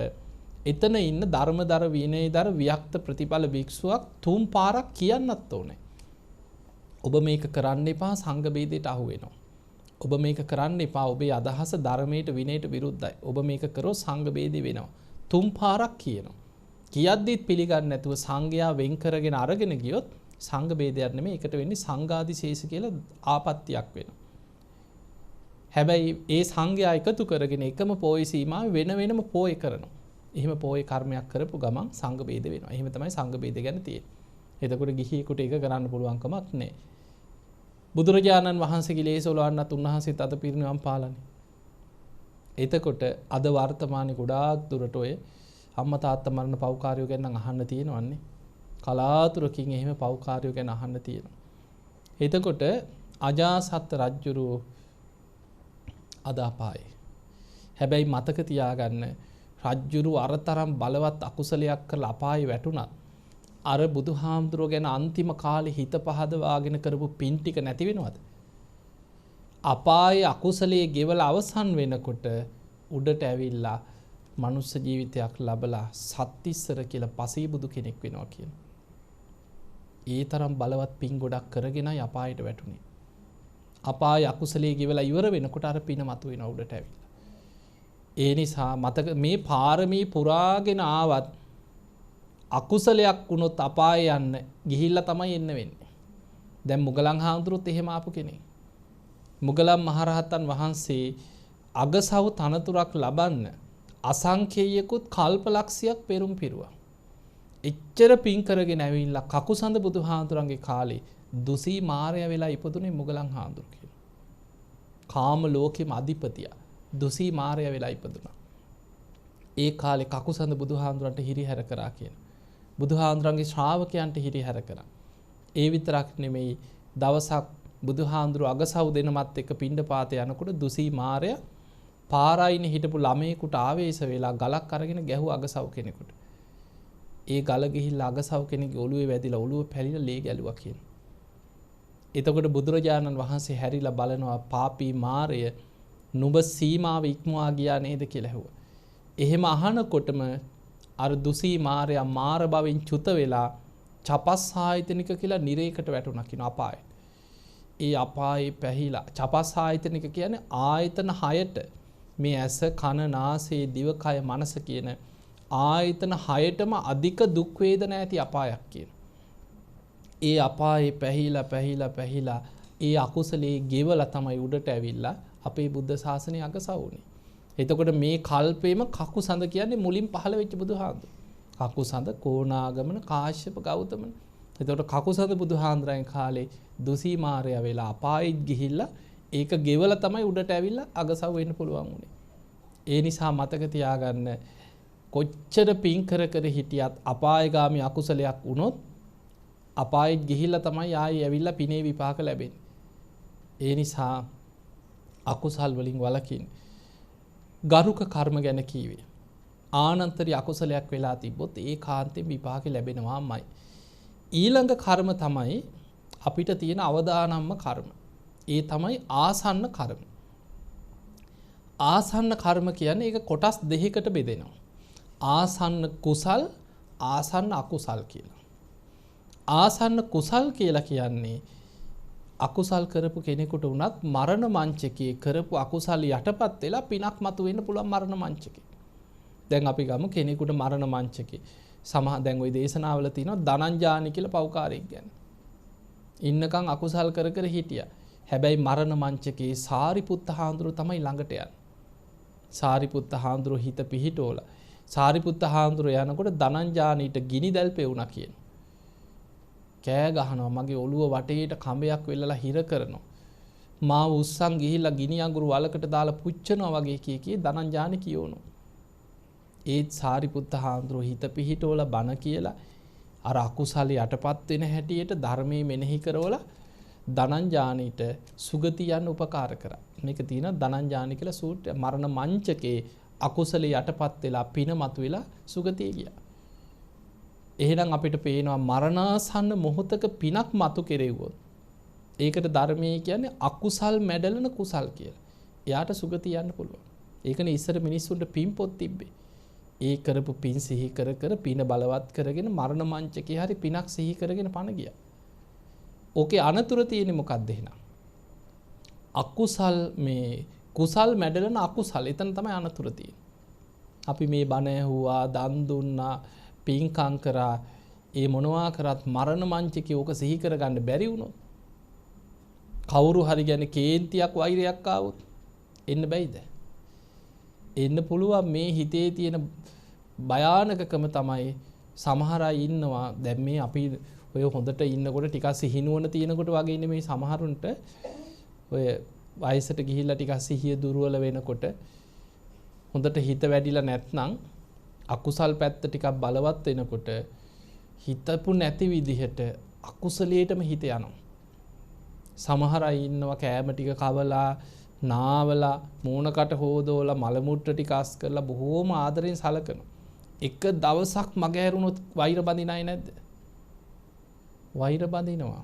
[SPEAKER 2] එතන ඉන්න ධර්මදර විනයදර වික්ත ප්‍රතිඵල භික්ෂුවක් 3 පාරක් කියන්නත් ඕනේ. ඔබ මේක කරන්න එපා, සංඝ බේදයට අහු වෙනවා. ඔබ මේක කරන්න එපා, ඔබේ අදහස ධර්මයට විනයට විරුද්ධයි. ඔබ මේක කරොත් සංඝ බේදේ වෙනවා. 3 පාරක් කියනවා. කියද්දිත් පිළිගන්නේ නැතුව සංඝයා වෙන් කරගෙන අරගෙන ගියොත් සංඝ බේදයක් නෙමෙයි, ඒකට වෙන්නේ සංඝාදිශේෂ කියලා ආපත්‍යක් වෙනවා. හැබැයි ඒ සංඝයා එකතු කරගෙන එකම පොයි සීමාවේ වෙන වෙනම පොය කරනවා. එහෙම පොය කර්මයක් කරපු ගමන් සංඝ බේද වෙනවා. එහෙම තමයි සංඝ බේද ගැන තියෙන්නේ. එතකොට ගිහියෙකුට ඒක කරන්න පුළුවන් කමක් නැහැ. බුදුරජාණන් වහන්සේගේ ලේසොලවන්නත් උන්වහන්සේත් අද පිරිනිවන් පාලානේ. එතකොට අද වර්තමානයේ ගොඩාක් දුරට ඔය අම්මා තාත්තා මරණ පව්කාරයෝ ගැන අහන්න තියෙනවන්නේ. කලාතුරකින් එහෙම පව්කාරයෝ ගැන අහන්න තියෙනවා. එතකොට අජාසත් රජුරු අද අපායේ. හැබැයි මතක තියාගන්න, රජුරු අරතරම් බලවත් අකුසලයක් කරලා අපායේ වැටුණත් අර බුදුහාමුදුරුවෝ ගැන අන්තිම කාලේ හිත පහදවාගෙන කරපු පින් ටික නැති වෙනවද? අපායේ අකුසලයේ ගෙවලා අවසන් වෙනකොට උඩට ඇවිල්ලා මනුස්ස ජීවිතයක් ලබලා සත්තිස්සර කියලා පසීබුදු කෙනෙක් වෙනවා කියන. ඒ තරම් බලවත් පින් ගොඩක් කරගෙනයි අපායට වැටුනේ. අපායේ අකුසලයේ ගෙවලා ඉවර වෙනකොට අර පින මතුවෙන උඩට ඇවිල්ලා. ඒ නිසා මතක, මේ පාරමී පුරාගෙන ආවත් අකුසලයක් වුණොත් අපායේ යන්න ගිහිල්ලා තමයි එන්න වෙන්නේ. දැන් මුගලන් හාමුදුරුවොත් එහෙම ආපු කෙනෙක්. මුගලන් මහරහතන් වහන්සේ අගසව් තනතුරක් ලබන්න අසංඛේයකුත් කල්පලක්ෂයක් පෙරම් පිරුවා. එච්චර පින් කරගෙන ඇවිල්ලා කකුසඳ බුදුහාමුදුරන්ගේ කාලේ දුසී මාරය වෙලා ඉපදුනේ මුගලන් හාමුදුරු කියලා. කාම ලෝකෙම අධිපතිය දුසී මාරයා වෙලා ඉපදුනා. ඒ කාලේ කකුසඳ බුදුහාඳුරන්ට හිරිහැර කරා කියන. බුදුහාඳුරන්ගේ ශ්‍රාවකයන්ට හිරිහැර කරා. ඒ විතරක් නෙමෙයි දවසක් බුදුහාඳුරු අගසව් දෙනමත් එක්ක පිණ්ඩපාත යනකොට දුසී මාරයා පාරායිනේ හිටපු ළමයෙකුට ආවේශ වෙලා ගලක් අරගෙන ගැහුව අගසව් කෙනෙකුට. ඒ ගල ගිහිල්ලා අගසව් කෙනෙක්ගේ ඔළුවේ වැදිලා ඔළුව පැලිලා ලේ ගැලුවා කියන. එතකොට බුදුරජාණන් වහන්සේ හැරිලා බලනවා පාපී මාරය නුඹ සීමාව ඉක්මවා ගියා නේද කියලා ඇහුවා. එහෙම අහනකොටම අර දුසී මාරයා මාර බවින් චුත වෙලා චපස් ආයතනික කියලා නිරේකට වැටුණා කියන අපායේ. ඒ අපායේ පැහිලා චපස් ආයතනික කියන්නේ ආයතන 6ට මේ ඇස කන නාසය දිවකය මනස කියන ආයතන 6ටම අධික දුක් වේදනා ඇති අපායක් කියන. ඒ අපායේ පැහිලා ඒ අකුසලයේ ගෙවලා තමයි උඩට ඇවිල්ලා අපේ බුද්ධ ශාසනය අගසවුනේ. එතකොට මේ කල්පේම කකුසඳ කියන්නේ මුලින් පහළ වෙච්ච බුදුහාඳුර. කකුසඳ කෝණාගමන කාශ්‍යප ගෞතමන. එතකොට කකුසඳ බුදුහාඳුරන් කාලේ දුසී මාරයා වෙලා අපායෙත් ගිහිල්ලා ඒක ගෙවලා තමයි උඩට ඇවිල්ලා අගසව් වෙන්න පුළුවන් උනේ. ඒ නිසා මතක තියාගන්න කොච්චර පින් කර කර හිටියත් අපායගාමී අකුසලයක් වුණොත් අපායෙත් ගිහිල්ලා තමයි ආයෙ ඇවිල්ලා පිනේ විපාක ලැබෙන්නේ. ඒ නිසා අකුසල් වලින් වළකින්න. ගරුක කර්ම ගැන කීවේ. ආනන්තරී අකුසලයක් වෙලා තිබ්බොත් ඒ කාන්තෙන් විපාක ලැබෙනවාමයි. ඊළඟ කර්ම තමයි අපිට තියෙන අවදානම්ම කර්ම. ඒ තමයි ආසන්න කර්ම. ආසන්න කර්ම කියන්නේ ඒක කොටස් දෙකකට බෙදෙනවා. ආසන්න කුසල් ආසන්න අකුසල් කියලා. ආසන්න කුසල් කියලා කියන්නේ අකුසල් කරපු කෙනෙකුට වුණත් මරණ මංචකයේ කරපු අකුසල් යටපත් වෙලා පිනක් මතුවෙන්න පුළුවන් මරණ මංචකේ. දැන් අපි ගමු කෙනෙකුට මරණ මංචකේ දැන් ওই දේශනාවල තියෙනවා ධනංජානි කියලා පව්කාරයෙක් ගැන. ඉන්නකම් අකුසල් කර කර හිටියා. හැබැයි මරණ මංචකේ සාරිපුත්ත හාමුදුරුව තමයි ළඟට යන්නේ. සාරිපුත්ත හාමුදුරුව හිත පිහිටෝලා. සාරිපුත්ත හාමුදුරුව යනකොට ධනංජානීට ගිනි දැල් පෙවුණා කියන. කෑ ගහනවා මගේ ඔළුව වටේට කඹයක් වෙල්ලලා හිර කරනවා. මාව උස්සන් ගිහිල්ලා ගිනි අඟුරු වලකට දාලා පුච්චනවා වගේ කී ධනංජානි කියවනවා. ඒත් සාරිපුත්ත හාමුදුරුව හිත පිහිටෝලා බණ කියලා අර අකුසල යටපත් වෙන හැටියට ධර්මයේ මෙනෙහි කරවලා ධනංජානීට සුගති යන්න උපකාර කරා. මේක තියෙන ධනංජානි කියලා සූත්‍රය. මරණ මංචකේ අකුසල යටපත් වෙලා පින මතුවෙලා සුගතිය ගියා. එහෙනම් අපිට පේනවා මරණාසන්න මොහොතක පිනක් මතු කෙරෙව්වොත් ඒකට ධර්මයේ කියන්නේ අකුසල් මැඩලන කුසල් කියලා. එයාට සුගතිය යන්න පුළුවන්. ඒකනේ ඉස්සර මිනිස්සුන්ට පින් පොත් තිබ්බේ. ඒ කරපු පින් සිහි කර කර පින බලවත් කරගෙන මරණ මංචකේ හරි පිනක් සිහි කරගෙන පණ ගියා. ඕකේ අනතුරු තියෙන්නේ මොකක්ද එහෙනම්? අකුසල් මේ කුසල් මැඩලන අකුසල්. එතන තමයි අනතුරු තියෙන්නේ. අපි මේ බණ ඇහුවා, දන් දුන්නා, පින්කම් කරා, ඒ මොනවා කරත් මරණ මංචකේ ඕක සිහි කරගන්න බැරි වුණොත් කවුරු හරි ගැන කේන්තියක් වෛරයක් ආවොත් එන්න බැයිද? එන්න පුළුවන්. මේ හිතේ තියෙන භයානකකම තමයි සමහර අය ඉන්නවා දැන් මේ අපි ඔය හොඳට ඉන්නකොට ටිකක් සිහිනුවන තියෙනකොට වගේ නෙමෙයි සමහරුන්ට ඔය වයසට ගිහිල්ලා ටිකක් සිහිය දුර්වල වෙනකොට හොඳට හිත වැඩිලා නැත්නම් අකුසල් පැත්ත ටිකක් බලවත් වෙනකොට හිතපු නැති විදිහට අකුසලයටම හිත යනවා. සමහර අය ඉන්නවා කෑම ටික කවලා නාවලා මූණකට හොදවලා මල මුට්ට ටික අස් කරලා බොහෝම ආදරෙන් සලකනවා. එක දවසක් මග හැරුණොත් වෛර බඳින අය නැද්ද? වෛර බඳිනවා.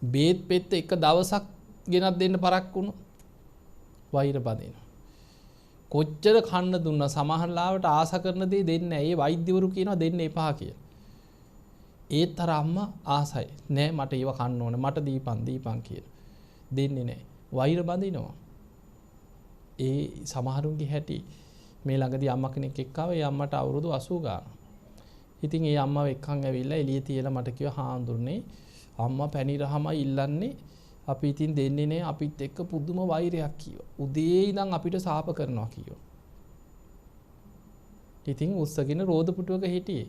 [SPEAKER 2] බේත් පෙත්ත එක දවසක් ගෙනත් දෙන්න පරක් වුණොත් වෛර බඳිනවා. කොච්චර කන්න දුන්නා සමහර ලාවට ආස කරන දේ දෙන්නේ නැහැ. ඒ වෛද්‍යවරු කියනවා දෙන්න එපා කියලා. ඒත් අර අම්මා ආසයි. නෑ මට ඒව කන්න ඕන. මට දීපන් කියලා. දෙන්නේ නැහැ. වෛර බඳිනවා. ඒ සමහරුන්ගේ හැටි මේ ළඟදී අම්මා කෙනෙක් එක්කව ඒ අම්මට අවුරුදු 80 ගාන. ඉතින් ඒ අම්මව එක්කන් ඇවිල්ලා එළිය තියලා මට කිව්වා හාමුදුරනේ අම්මා පැණි රහමයි ඉල්ලන්නේ අපි ඉතින් දෙන්නේ නැහැ අපිත් එක්ක පුදුම වෛරයක් කිව්වා. උදේ ඉඳන් අපිට සාප කරනවා කිව්වා. ඉතින් උස්සගෙන රෝද පුටුවක හිටියේ.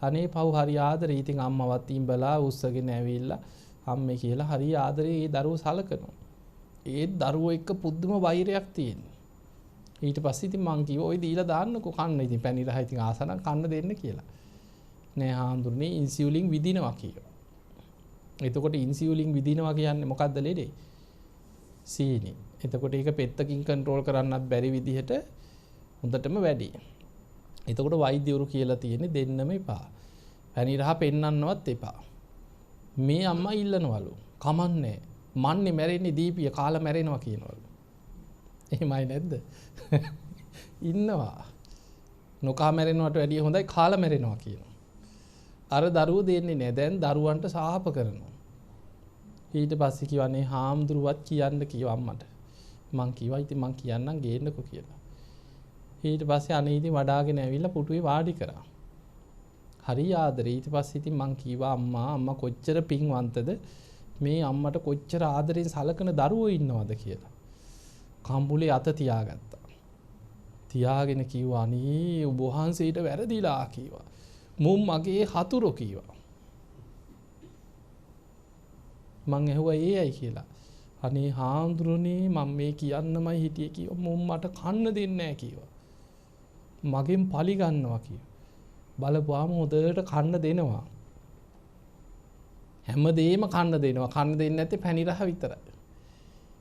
[SPEAKER 2] අනේ පව් හරි ආදරේ. ඉතින් අම්මවත් ඉඹලා උස්සගෙන ඇවිල්ලා අම්මේ කියලා හරි ආදරේ ඒ දරුවෝ සලකනවා. ඒත් දරුවෝ එක්ක පුදුම වෛරයක් තියෙනවා. ඊට පස්සේ ඉතින් මං කිව්වා ඔය දීලා දාන්නකෝ කන්න. ඉතින් පැණි රහ ඉතින් ආසනම් කන්න දෙන්න කියලා. නෑ හාමුදුරනේ ඉන්සියුලින් විදිනවා කියනවා. එතකොට ඉන්සියුලින් විදිනවා කියන්නේ මොකද්ද ලෙඩේ? සීනි. එතකොට ඒක පෙත්තකින් කන්ට්‍රෝල් කරන්නත් බැරි විදිහට හොඳටම වැඩි. එතකොට වෛද්‍යවරු කියලා තියෙන්නේ දෙන්නම එපා. පැණි රහ පෙන්නන්නවත් එපා. මේ අම්මා ඉල්ලනවලු. කමන්නේ. මන්නේ මැරෙන්නේ දීපිය කාලා මැරෙනවා කියනවලු. එහෙමයි නැද්ද? ඉන්නවා. නොකා මැරෙනවට වැඩිය හොඳයි කාලා මැරෙනවා කියනවා. අර දරුවෝ දෙන්නේ නැහැ. දැන් දරුවන්ට සාහප කරනවා. ඊට පස්සේ කියවනේ හාමුදුරුවත් කියන්න කිව්වා අම්මට. මං කිව්වා ඉතින් මං කියන්නම් ගේන්නකෝ කියලා. ඊට පස්සේ අනේ ඉතින් වඩාගෙන ඇවිල්ලා පුටුවේ වාඩි කරා. හරි ආදරේ. ඊට පස්සේ ඉතින් මං කිව්වා අම්මා කොච්චර පිංවන්තද මේ අම්මට කොච්චර ආදරෙන් සලකන දරුවෝ ඉන්නවද කියලා. කම්බුලේ අත තියාගත්තා. තියාගෙන කිව්වා අනේ ඔබ වහන්සේට වැරදිලා කිව්වා. මුම් මගේ හතුරු කිව්වා. මං ඇහුවා ඒයි කියලා. අනේ හාමුදුරනේ මම මේ කියන්නමයි හිටියේ කිව්වා. මුම් මට කන්න දෙන්නේ නැහැ කිව්වා. මගෙන් පලි ගන්නවා කිව්වා. බලපුවාම හොඳට කන්න දෙනවා. හැමදේම කන්න දෙනවා. කන්න දෙන්නේ නැත්තේ පැණි රහ විතරයි.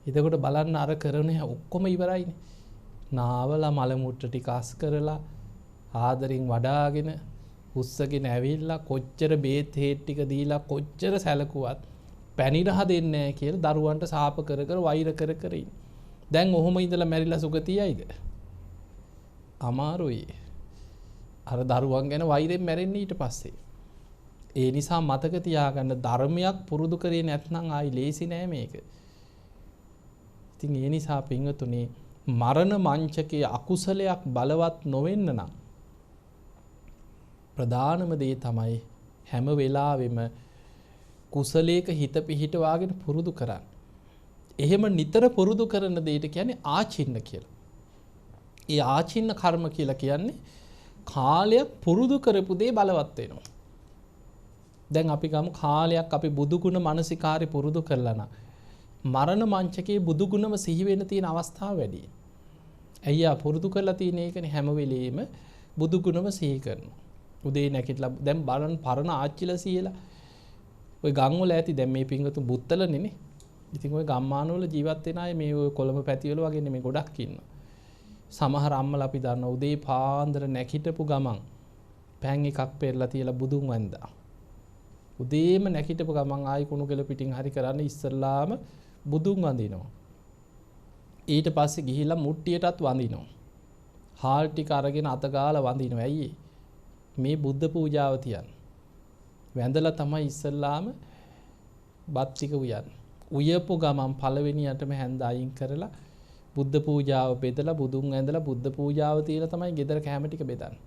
[SPEAKER 2] එතකොට බලන්න අර කරන ඔක්කොම ඉවරයිනේ. නාවලා මල මුට්ට ටික අස් කරලා ආදරෙන් වඩාගෙන උස්සගෙන ඇවිල්ලා කොච්චර බේත් හේත් ටික දීලා කොච්චර සැලකුවත් පැණි රහ දෙන්නේ නැහැ කියලා දරුවන්ට සාප කර කර වෛර කර කර ඉන්න. දැන් ඔහොම ඉඳලා මැරිලා සුගතියයිද? අමාරුයි. අර දරුවන් ගැන වෛරෙන් මැරෙන්නේ ඊට පස්සේ. ඒ නිසා මතක තියාගන්න ධර්මයක් පුරුදු කරේ නැත්නම් ආයි ලේසි නෑ මේක. ඉතින් ඒ නිසා පින්වතුනි මරණ මංචකයේ අකුසලයක් බලවත් නොවෙන්න නම් ප්‍රධානම දේ තමයි හැම වෙලාවෙම කුසලයක හිත පිහිටවාගෙන පුරුදු කරන්න. එහෙම නිතර පුරුදු කරන දෙයට කියන්නේ ආචින්න කියලා. ඒ ආචින්න කර්ම කියලා කියන්නේ කාලයක් පුරුදු කරපු දේ බලවත් වෙනවා. දැන් අපි ගමු කාලයක් අපි බුදුගුණ මානසිකාරය පුරුදු කරලා නම් මරණ මංචකයේ බුදුගුණම සිහි වෙන තියෙන අවස්ථාව වැඩි. අයියා පුරුදු කරලා තියෙන එකනේ හැම වෙලෙම බුදුගුණම සිහි කරනවා. උදේ නැගිටලා දැන් බලන්න පරණ ආච්චිලා සීලා ඔය ගම් වල ඇති දැන් මේ පිංගතුන් බුත්තලනේ නේ. ඉතින් ඔය ගම්මාන වල ජීවත් වෙන අය මේ ඔය කොළඹ පැති වල වගේ නෙමෙයි ගොඩක් ඉන්නවා. සමහර අම්මලා අපි දන්නවා උදේ පාන්දර නැගිටපු ගමන් පෑන් එකක් පෙරලා තියලා බුදුන් වන්දා. උදේම නැගිටපු ගමන් ආයි කුණු කෙල පිටින් හරි කරන්න ඉස්සල්ලාම බුදුන් වඳිනවා. ඊට පස්සේ ගිහිල්ලා මුට්ටියටත් වඳිනවා. හාල් ටික අරගෙන අත ගාලා වඳිනවා. ඇයි මේ බුද්ධ පූජාව තියන්නේ. වැඳලා තමයි ඉස්සල්ලාම බත් ටික උයන්නේ. උයපු ගමන් පළවෙනියටම හැන්ද අයින් කරලා බුද්ධ පූජාව බෙදලා බුදුන් ඇඳලා බුද්ධ පූජාව තියලා තමයි ගෙදර කැම ටික බෙදන්නේ.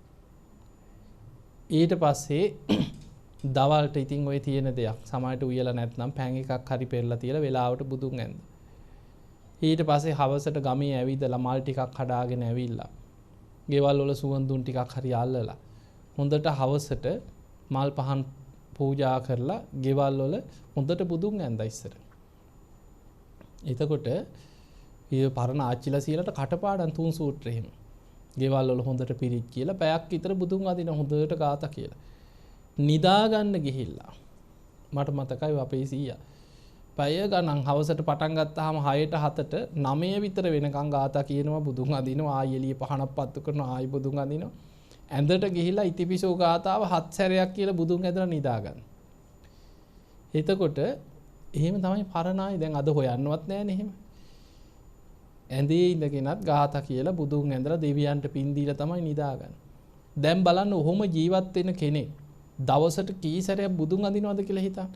[SPEAKER 2] ඊට පස්සේ දවල්ට ඉතින් ඔය තියෙන දෙයක් සමහරට උයලා නැත්නම් පෑන් එකක් හරි පෙරලා තියලා වෙලාවට බුදුන් ඇඳ. ඊට පස්සේ හවසට ගමේ ඇවිදලා මල් ටිකක් හදාගෙන ඇවිල්ලා ගෙවල් වල සුවඳුන් ටිකක් හරි අල්ලලා හොඳට හවසට මල් පහන් පූජා කරලා ගෙවල් වල හොඳට බුදුන් ඇඳලා ඉස්සර. එතකොට ඊ පරණ ආච්චිලා සීලට කටපාඩම් තුන් සූත්‍රය එහෙම. ගෙවල් වල හොඳට පිරිත් කියලා පැයක් විතර බුදුන් අදින හොඳට ගාථා කියලා. නිදා ගන්න ගිහිල්ලා මට මතකයි අපේ සීයා. පැය ගණන් හවසට පටන් ගත්තාම 6ට 7ට 9 විතර වෙනකන් ගාථා කියනවා බුදුන් අදිනවා ආයෙ එළිය පහනක් පත්තු කරනවා ආයෙ බුදුන් අදිනවා. ඇඳට ගිහිල්ලා ඉතිපිසෝ ගාථාව 7 සැරයක් කියලා බුදුන් ඇදලා නිදා ගන්න. එතකොට එහෙම තමයි පරණයි. දැන් අද හොයන්නවත් නැහැනේ එහෙම. ඇඳේ ඉඳගෙනත් ගාථා කියලා බුදුන් ඇඳලා දෙවියන්ට පින් දීලා තමයි නිදාගන්නේ. දැන් බලන්න ඔහොම ජීවත් වෙන කෙනෙක් දවසට කී සැරයක් බුදුන් අඳිනවද කියලා හිතන්න.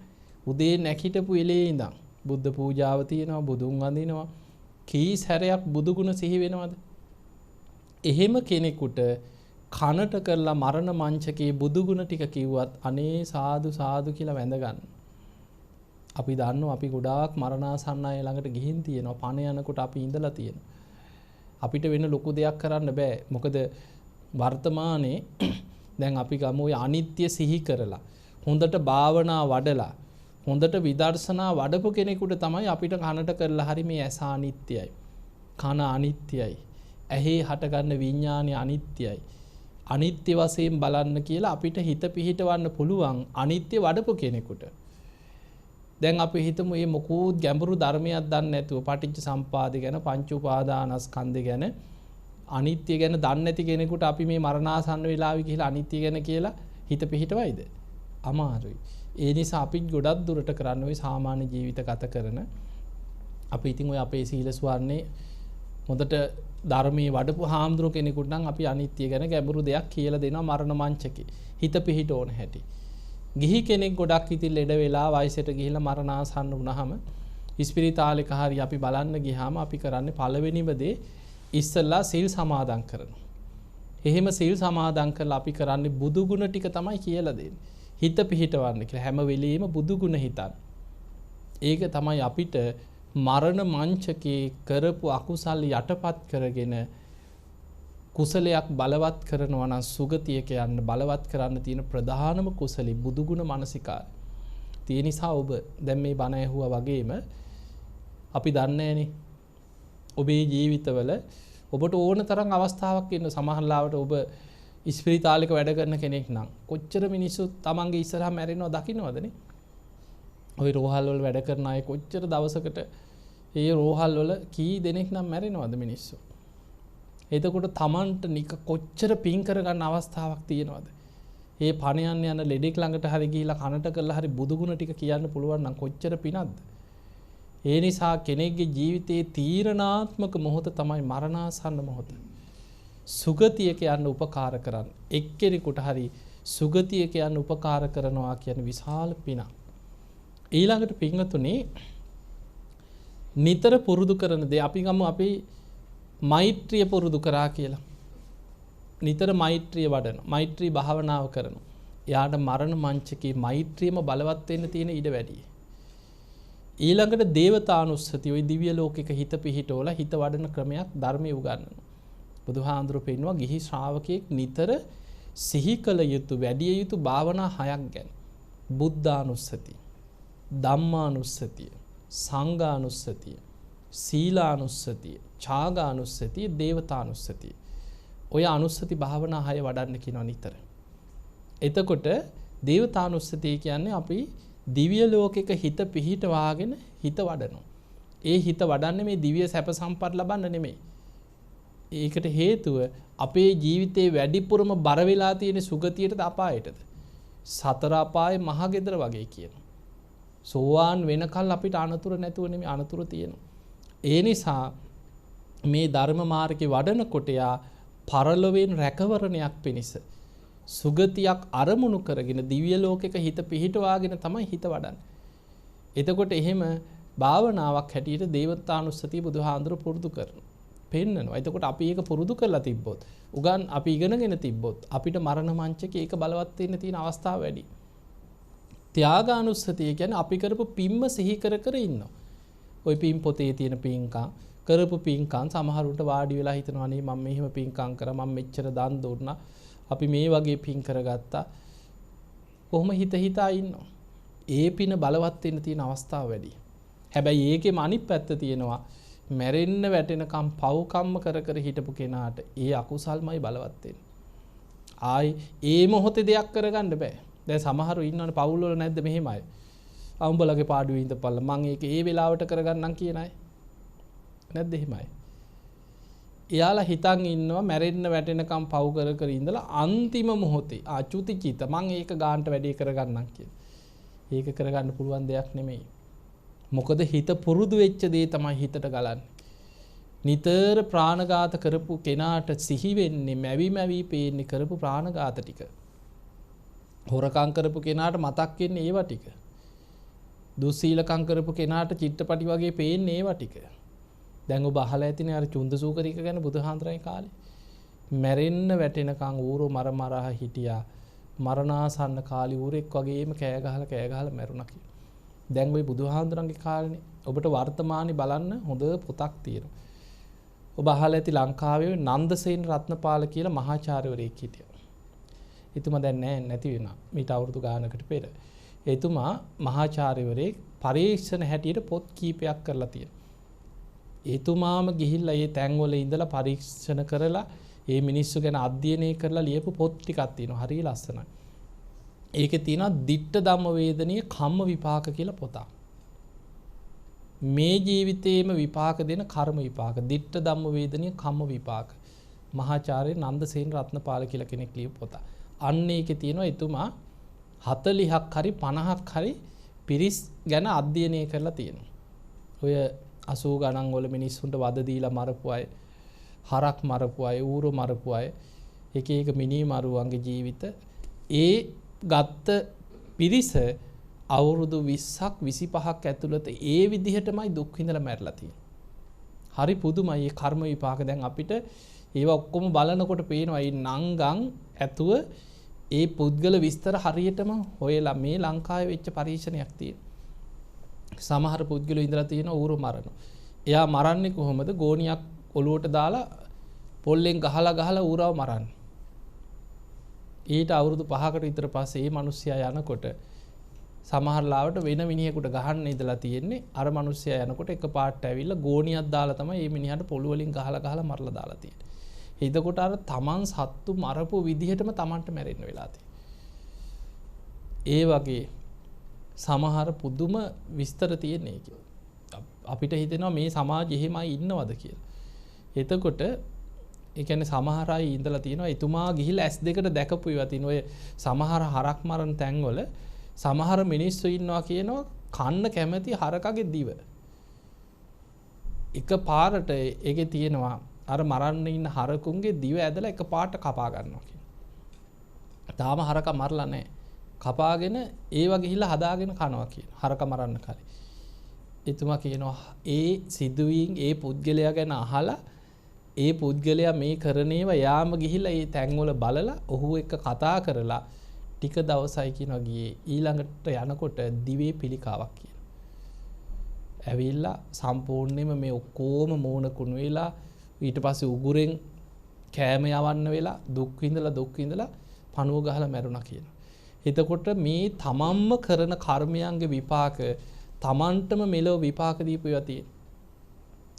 [SPEAKER 2] උදේ නැගිටපු වෙලේ ඉඳන් බුද්ධ පූජාව තියෙනවා බුදුන් අඳිනවා. කී සැරයක් බුදු ගුණ සිහි වෙනවද? එහෙම කෙනෙකුට කනට කරලා මරණ මංචකේ බුදු ගුණ ටික කිව්වත් අනේ සාදු සාදු කියලා වැඳ ගන්න. අපි දන්නවා අපි ගොඩාක් මරණාසන්න අය ළඟට ගිහින් තියෙනවා. පණ යනකොට අපි ඉඳලා තියෙනවා. අපිට වෙන ලොකු දෙයක් කරන්න බෑ. මොකද වර්තමානයේ දැන් අපි ගමු ඔය අනිත්‍ය සිහි කරලා හොඳට භාවනා වඩලා හොඳට විදර්ශනා වඩපු කෙනෙකුට තමයි අපිට කනට කරලා හරි මේ ඇස අනිත්‍යයි. කන අනිත්‍යයි. ඇහි හටගන්න විඥානය අනිත්‍යයි. අනිත්‍ය වශයෙන් බලන්න කියලා අපිට හිත පිහිටවන්න පුළුවන් අනිත්‍ය වඩපු කෙනෙකුට. දැන් අපි හිතමු මේ මොකුත් ගැඹුරු ධර්මයක් දන්නේ නැතුව පටිච්ච සම්පදාය ගැන පංච උපාදානස්කන්ධය ගැන අනිත්‍ය ගැන දන්නේ නැති කෙනෙකුට අපි මේ මරණාසන්න වෙලාවේ ගිහිලා අනිත්‍ය ගැන කියලා හිත පිහිටවයිද? අමාරුයි. ඒ නිසා අපි ගොඩක් දුරට කරන්න ওই සාමාන්‍ය ජීවිත ගත කරන අපි ඉතින් ඔය අපේ සීල ස්වර්ණේ හොඳට ධර්මයේ වඩපු හාමුදුරුව කෙනෙකුට නම් අපි අනිත්‍ය ගැන ගැඹුරු දෙයක් කියලා දෙනවා මරණ මංචකේ. හිත පිහිට ඕන හැටි. ගිහි කෙනෙක් ගොඩක් ඉතින් ලෙඩ වෙලා වයසට ගිහිල්ලා මරණාසන්න වුණාම ඉස්පිරිතාලෙක හරි අපි බලන්න ගියාම අපි කරන්නේ පළවෙනිම දේ ඉස්සෙල්ලා සීල් සමාදන් කරනවා. එහෙම සීල් සමාදන් කරලා අපි කරන්නේ බුදු ගුණ ටික තමයි කියලා දෙන්නේ. හිත පිහිටවන්න කියලා හැම වෙලෙම බුදු ගුණ හිතන්න. ඒක තමයි අපිට මරණ මංචකේ කරපු අකුසල් යටපත් කරගෙන කුසලයක් බලවත් කරනවා නම් සුගතියක යන්න බලවත් කරන්න තියෙන ප්‍රධානම කුසලෙ බුදු ගුණ මානසිකාරය. ඒ නිසා ඔබ දැන් මේ බණ ඇහුවා වගේම අපි දන්නේ නැනේ ඔබේ ජීවිතවල ඔබට ඕන තරම් අවස්ථාවක් ඉන්න සමහරවිට ඔබ ඉස්පිරිතාලයක වැඩ කරන කෙනෙක් නම් කොච්චර මිනිස්සු තමන්ගේ ඉස්සරහා මැරෙනවා දකින්නවදනේ. ওই රෝහල් වල වැඩ කරන අය කොච්චර දවසකට ඒ රෝහල් වල කී දෙනෙක් නම් මැරෙනවද මිනිස්සු. එතකොට තමන්ට නික කොච්චර පින් කරගන්න අවස්ථාවක් තියෙනවද. ඒ පණ යන ලෙඩෙක් ළඟට හරි ගිහිලා කනට කරලා හරි බුදු ගුණ ටික කියන්න පුළුවන් නම් කොච්චර පිනක්ද. ඒ නිසා කෙනෙක්ගේ ජීවිතයේ තීරණාත්මක මොහොත තමයි මරණාසන්න මොහොත. සුගතියක යන්න උපකාර කරන්න. එක්කෙනෙකුට හරි සුගතියක යන්න උපකාර කරනවා කියන විශාල පිනක්. ඊළඟට පින්වතුනි නිතර පුරුදු කරන දේ අපි ගමු අපි මෛත්‍රිය පුරුදු කරා කියලා. නිතර මෛත්‍රිය වඩන. මෛත්‍රී භාවනාව කරනවා. එයාට මරණ මංචකේ මෛත්‍රියම බලවත් වෙන්න තියෙන ඉඩ වැඩි. ඊළඟට දේවතානුස්සතිය ওই දිව්‍ය ලෝකෙක හිත පිහිටවලා හිත වඩන ක්‍රමයක් ධර්මයේ උගන්වනවා. බුදුහාඳුරු පෙන්නවා ගිහි ශ්‍රාවකයෙක් නිතර සිහි කළ යුතු වැඩි යුතු භාවනා හයක් ගැන. බුද්ධානුස්සතිය, ධම්මානුස්සතිය, සංඝානුස්සතිය, සීලානුස්සතිය, ඡාගානුස්සතිය, දේවතානුස්සතිය. ඔය අනුස්සති භාවනා හය වඩන්න කියනවා නිතර. එතකොට දේවතානුස්සතිය කියන්නේ අපි දිව්‍ය ලෝකෙක හිත පිහිටවාගෙන හිත වඩනවා. ඒ හිත වඩන්නේ මේ දිව්‍ය සැප සම්පත් ලබන්න නෙමෙයි. ඒකට හේතුව අපේ ජීවිතේ වැඩිපුරම බර වෙලා තියෙන සුගතියටද අපායටද? සතර අපායේ මහ ගෙදර වගේ කියනවා. සෝවාන් වෙනකල් අපිට අනතුරු නැතුව නෙමෙයි අනතුරු තියෙනවා. ඒ නිසා මේ ධර්ම මාර්ගේ වඩනකොට යා පරලොවෙන් රැකවරණයක් පිණිස සුගතියක් අරමුණු කරගෙන දිව්‍ය ලෝකෙක හිත පිහිටවාගෙන තමයි හිත වඩන්නේ. එතකොට එහෙම භාවනාවක් හැටියට දේවතානුස්සතිය බුදුහාඳුර පුරුදු කරනවා. පෙන්නනවා. එතකොට අපි ඒක පුරුදු කරලා තිබ්බොත්, අපි ඉගෙනගෙන තිබ්බොත් අපිට මරණ මංචකේ ඒක බලවත් වෙන්න තියෙන අවස්ථාව වැඩි. ත්‍යාගානුස්සතිය කියන්නේ අපි කරපු පින්ම සිහි කර කර ඉන්නවා. ওই පින් පොතේ තියෙන පින්කම් කරපු පින්කම් සමහරුන්ට වාඩි වෙලා හිතනවා අනේ මම මෙහෙම පින්කම් කරා මම මෙච්චර දන් දුන්නා අපි මේ වගේ පින් කරගත්තා. කොහොම හිතා ඉන්නවා. ඒ පින බලවත් වෙන්න තියෙන අවස්ථාව වැඩි. හැබැයි ඒකෙම අනිත් පැත්ත තියෙනවා. මැරෙන්න වැටෙනකම් පව්කම්ම කර කර හිටපු කෙනාට ඒ අකුසල්මයි බලවත් වෙන්නේ. ආයි ඒ මොහොතේ දෙයක් කරගන්න බෑ. දැන් සමහරු ඉන්නවනේ පවුල් වල නැද්ද මෙහෙම අය. උඹලගේ පාඩුවේ ඉඳපල්ලා මං ඒක ඒ වෙලාවට කරගන්නම් කියන අය. නැද්ද එහෙමයි. එයාලා හිතන් ඉන්නවා මැරෙන්න වැටෙනකම් පව් කර කර ඉඳලා අන්තිම මොහොතේ අචුති චිත මං ඒක ගාන්ට වැඩේ කරගන්නම් කියන. ඒක කරගන්න පුළුවන් දෙයක් නෙමෙයි. මොකද හිත පුරුදු වෙච්ච දේ තමයි හිතට ගලන්නේ. නිතර ප්‍රාණඝාත කරපු කෙනාට සිහි වෙන්නේ මැවි පේන්නේ කරපු ප්‍රාණඝාත ටික. හොරකම් කරපු කෙනාට මතක් වෙන්නේ ඒවා ටික. දුස්සීලකම් කරපු කෙනාට චිත්තපටි වගේ පේන්නේ ඒවා ටික. දැන් ඔබ අහලා ඇතිනේ අර චුන්දසූකරික ගැන බුදුහාඳුරේ කාලේ. මැරෙන්න වැටෙනකන් ඌරෝ මරමරහ හිටියා. මරණාසන්න කාලේ ඌරෙක් වගේම කෑ ගහලා මැරුණා කියලා. දැන් ওই බුදුහාඳුරන්ගේ කාලේ ඔබට වර්තමානයේ බලන්න හොඳ පොතක් තියෙනවා. ඔබ අහලා ඇති ලංකාවේ නන්දසේන රත්නපාල කියලා මහාචාර්යවරයෙක් හිටියා. එතුමා දැන් නැති වෙනවා. මීට අවුරුදු ගානකට පෙර. එතුමා මහාචාර්යවරයෙක් පරීක්ෂණ හැටියට පොත් කීපයක් කරලා තියෙනවා. එතුමාම ගිහිල්ලා ඒ තැන්වල ඉඳලා පරීක්ෂණ කරලා ඒ මිනිස්සු ගැන අධ්‍යයනය කරලා ලියපු පොත් ටිකක් තියෙනවා. හරිය ලස්සනයි. ඒකේ තියෙනවා ditta ධම්ම වේදනීය කම්ම විපාක කියලා පොතක්. මේ ජීවිතේම විපාක දෙන කර්ම විපාක. ditta ධම්ම වේදනීය කම්ම විපාක. මහාචාර්ය නන්දසේන රත්නපාල කියලා කෙනෙක් ලියපු පොත. අන්න ඒකේ තියෙනවා එතුමා 40ක් හරි 50ක් හරි පිරිස් ගැන අධ්‍යයනය කරලා තියෙනවා. ඔය 80 ගණන් වල මිනිස්සුන්ට වද දීලා මරපු අය, හරක් මරපු අය, ඌරු මරපු අය, එක එක මිනි මරුවන්ගේ ජීවිත ඒ ගත්ත පිරිස අවුරුදු 20ක් 25ක් ඇතුළත ඒ විදිහටමයි දුක් විඳලා මැරලා තියෙන්නේ. හරි පුදුමයි මේ කර්ම විපාක. දැන් අපිට ඒවා ඔක්කොම බලනකොට පේනවා මේ නංගන් ඇතුව ඒ පුද්ගල විස්තර හරියටම හොයලා මේ ලංකාවේ වෙච්ච පරීක්ෂණයක් තියෙනවා. සමහර පුද්ගලයෝ ඉඳලා තියෙන ඌරු මරන. එයා මරන්නේ කොහොමද? ගෝණියක් ඔලුවට දාලා පොල්ලෙන් ගහලා ඌරව මරන්නේ. ඊට අවුරුදු 5කට විතර පස්සේ මේ මිනිස්සයා යනකොට සමහර ලාවට වෙන මිනිහෙකුට ගහන්න ඉඳලා තියෙන්නේ. අර මිනිස්සයා යනකොට එකපාරට ඇවිල්ලා ගෝණියක් දාලා තමයි මේ මිනිහට පොළු වලින් ගහලා මරලා දාලා තියෙන්නේ. එතකොට අර තමන් සත්තු මරපු විදිහටම තමන්ට මැරෙන්න වෙලා තියෙන්නේ. ඒ වගේ සමහර පුදුම විස්තර තියෙන එක. අපිට හිතෙනවා මේ සමාජෙ එහෙමයි ඉන්නවද කියලා. එතකොට ඒ කියන්නේ සමහර අය ඉඳලා තියෙනවා එතුමා ගිහිල්ලා S2කට දැකපු ඒවා තියෙන ඔය සමහර හරක් මරන තැන්වල සමහර මිනිස්සු ඉන්නවා කියනවා කන්න කැමති හරකගේ දිව. එක පාරට ඒකේ තියෙනවා අර මරන්න ඉන්න හරකුන්ගේ දිව ඇදලා එක පාට කපා ගන්නවා කියනවා. තාම හරක මරලා නැහැ. කපාගෙන ඒවා ගිහිල්ලා හදාගෙන කනවා කියන හරක මරන්න කලින්. එතුමා කියනවා ඒ සිදුවීම් ඒ පුද්ගලයා ගැන අහලා ඒ පුද්ගලයා මේ කරන ඒවා යාම ගිහිල්ලා ඒ තැන්වල බලලා ඔහු එක්ක කතා කරලා ටික දවසයි කියනවා ගියේ ඊළඟට යනකොට දිවේ පිළිකාවක් කියන. ඇවිල්ලා සම්පූර්ණයෙන්ම මේ ඔක්කොම මෝන කුණු වෙලා ඊට පස්සේ උගුරෙන් කෑම යවන්න වෙලා දුක් විඳලා පණුව ගහලා මැරුණා කියනවා. එතකොට මේ තමන්ම කරන කර්මයන්ගේ විපාක තමන්ටම මෙලොව විපාක දීපු ඒවා තියෙන.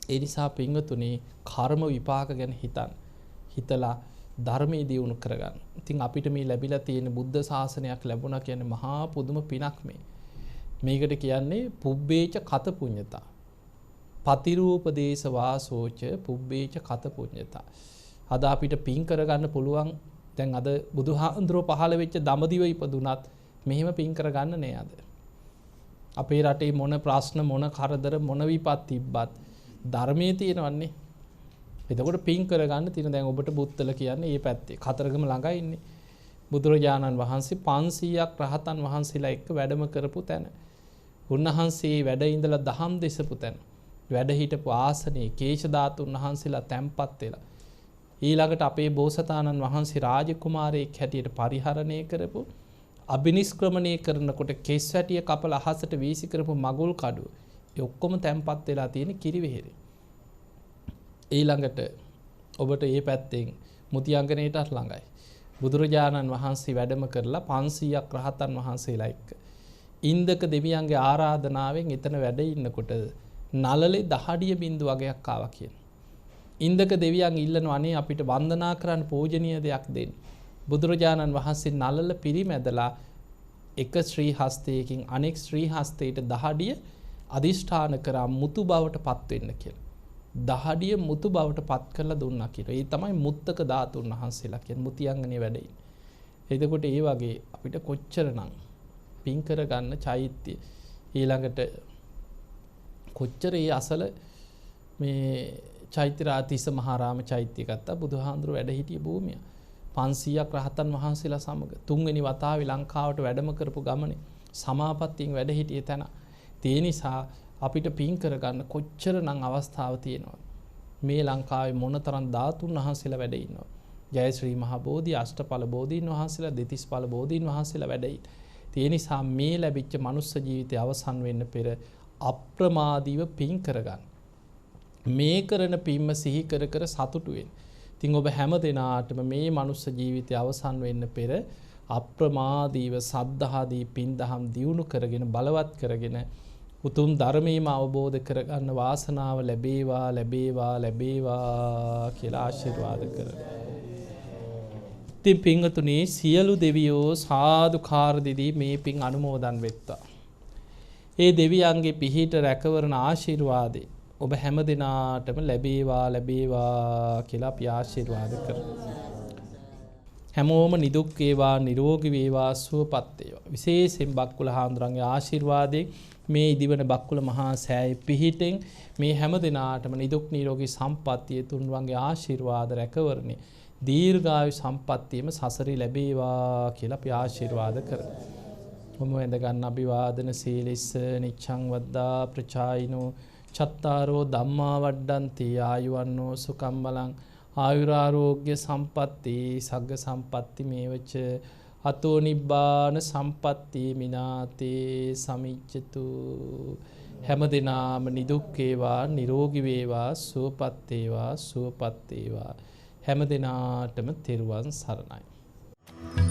[SPEAKER 2] ඒ නිසා පින්වතුනි කර්ම විපාක ගැන හිතලා ධර්මයේ දියුණු කරගන්න. ඉතින් අපිට මේ ලැබිලා තියෙන බුද්ධ ශාසනයක් ලැබුණා කියන්නේ මහා පුදුම පිනක් මේ. මේකට කියන්නේ පුබ්බේච කත පුඤ්ඤතා. පතිරූපදේශ වාසෝච පුබ්බේච කත පුඤ්ඤතා. අද අපිට පින් කරගන්න පුළුවන්. දැන් අද බුදුහාඳුරෝ පහළ වෙච්ච දඹදිව ඉපදුනත් මෙහෙම පින් කරගන්න නෑ අද. අපේ රටේ මොන ප්‍රශ්න මොන කරදර මොන විපත් තිබ්බත් ධර්මයේ තියෙනවන්නේ. එතකොට පින් කරගන්න තියෙන දැන් ඔබට බුත්තල කියන්නේ මේ පැත්තේ කතරගම ළඟයි ඉන්නේ. බුදුරජාණන් වහන්සේ 500ක් රහතන් වහන්සේලා එක්ක වැඩම කරපු තැන. උන්වහන්සේ වැඩ ඉඳලා දහම් දෙසපු තැන. වැඩ හිටපු ආසනයේ කේශ ධාතුන් වහන්සේලා තැන්පත් වෙලා ඊළඟට අපේ බෝසතාණන් වහන්සේ රාජකුමාරයෙක් හැටියට පරිහරණය කරපු අබිනිෂ්ක්‍රමණය කරනකොට කෙස් වැටිය කපලා අහසට වීසි කරපු මගුල් කඩුව ඒ ඔක්කොම තැන්පත් වෙලා තියෙන කිරිවෙහෙරේ. ඊළඟට ඔබට මේ පැත්තෙන් මුතියංගනේටත් ළඟයි බුදුරජාණන් වහන්සේ වැඩම කරලා 500ක් රහතන් වහන්සේලා එක්ක ඉන්දක දෙවියන්ගේ ආරාධනාවෙන් එතන වැඩ ඉන්නකොට නලලේ දහඩිය බින්දු වගේක් ආවා කියන. ඉන්දක දෙවියන් ඉල්ලනවා අනේ අපිට වන්දනා කරන්න පූජනීය දෙයක් දෙන්න. බුදුරජාණන් වහන්සේ නලල පිරිමැදලා එක ශ්‍රී හස්තයකින් අනෙක් ශ්‍රී හස්තයට දහඩිය අදිෂ්ඨාන කරා මුතු බවට පත් වෙන්න කියලා. දහඩිය මුතු බවට පත් කරලා දුන්නා කියලා. ඒ තමයි මුත්තක ධාතුන් වහන්සේලා කියන්නේ මුතියංගනේ වැඩ ඉන්නේ. එතකොට ඒ වගේ අපිට කොච්චරනම් පින් කරගන්න චෛත්‍ය ඊළඟට කොච්චර ඒ අසල මේ චෛත්‍ය රාතිස්ස මහාරාම චෛත්‍ය ගත්තා බුදුහාඳුර වැඩ හිටිය භූමිය 500ක් රහතන් වහන්සේලා සමග තුන්වෙනි වතාවේ ලංකාවට වැඩම කරපු ගමනේ සමාපත්තියෙන් වැඩ හිටියේ තැන. ඒ නිසා අපිට පින් කරගන්න කොච්චරනම් අවස්ථාව තියෙනවා. මේ ලංකාවේ මොනතරම් ධාතුන් වහන්සේලා වැඩ ඉන්නවා. ජය ශ්‍රී මහා බෝධි අෂ්ටඵල බෝධීන් වහන්සේලා දෙතිස්ඵල බෝධීන් වහන්සේලා වැඩ ඉන්න. ඒ නිසා මේ ලැබිච්ච මනුස්ස ජීවිතය අවසන් වෙන්න පෙර අප්‍රමාදීව පින් කරගන්න. මේ කරන පින්ම සිහි කර කර සතුටු වෙන්න. ඉතින් ඔබ හැම දිනාටම මේ මනුස්ස ජීවිතය අවසන් වෙන්න පෙර අප්‍රමාදීව සද්ධාදී පින්දහම් දියුණු කරගෙන බලවත් කරගෙන උතුම් ධර්මයේම අවබෝධ කරගන්න වාසනාව ලැබේවා ලැබේවා ලැබේවා කියලා ආශිර්වාද කරනවා. ඉතින් පින්වතුනි සියලු දෙවියෝ සාදුකාර දෙදී මේ පින් අනුමෝදන් වෙත්වා. ඒ දෙවියන්ගේ පිහිට රැකවරණ ආශිර්වාදේ ඔබ හැම දිනාටම ලැබේවා ලැබේවා කියලා අපි ආශිර්වාද කරනවා. හැමෝම නිදුක් වේවා නිරෝගී වේවා සුවපත් වේවා. විශේෂයෙන් බක්කුල හාමුදුරන්ගේ ආශිර්වාදයෙන් මේ ඉදිවන බක්කුල මහා සෑයේ පිහිටෙන් මේ හැම දිනාටම නිදුක් නිරෝගී සම්පන්නිය තුන්වන්ගේ ආශිර්වාද රැකවරණේ දීර්ඝායු සම්පන්නියම සසරේ ලැබේවා කියලා අපි ආශිර්වාද කරනවා. මොම වෙන්ද ගන්න අභිවාදන සීලිස්ස නිච්ඡං වද්දා ප්‍රචායිනෝ චත්තාරෝ ධම්මා වඩ්ඩන්ති ආයුවන්නෝ සුඛම් බලං ආයුරාරෝග්‍ය සම්පatti සග්ග සම්පatti මේවච අතෝ නිබ්බාන සම්පatti මිනාතේ සමිච්ඡතු හැම දිනාම නිදුක් වේවා නිරෝගී වේවා සුවපත් වේවා සුවපත් වේවා හැම දිනාටම තෙරුවන් සරණයි.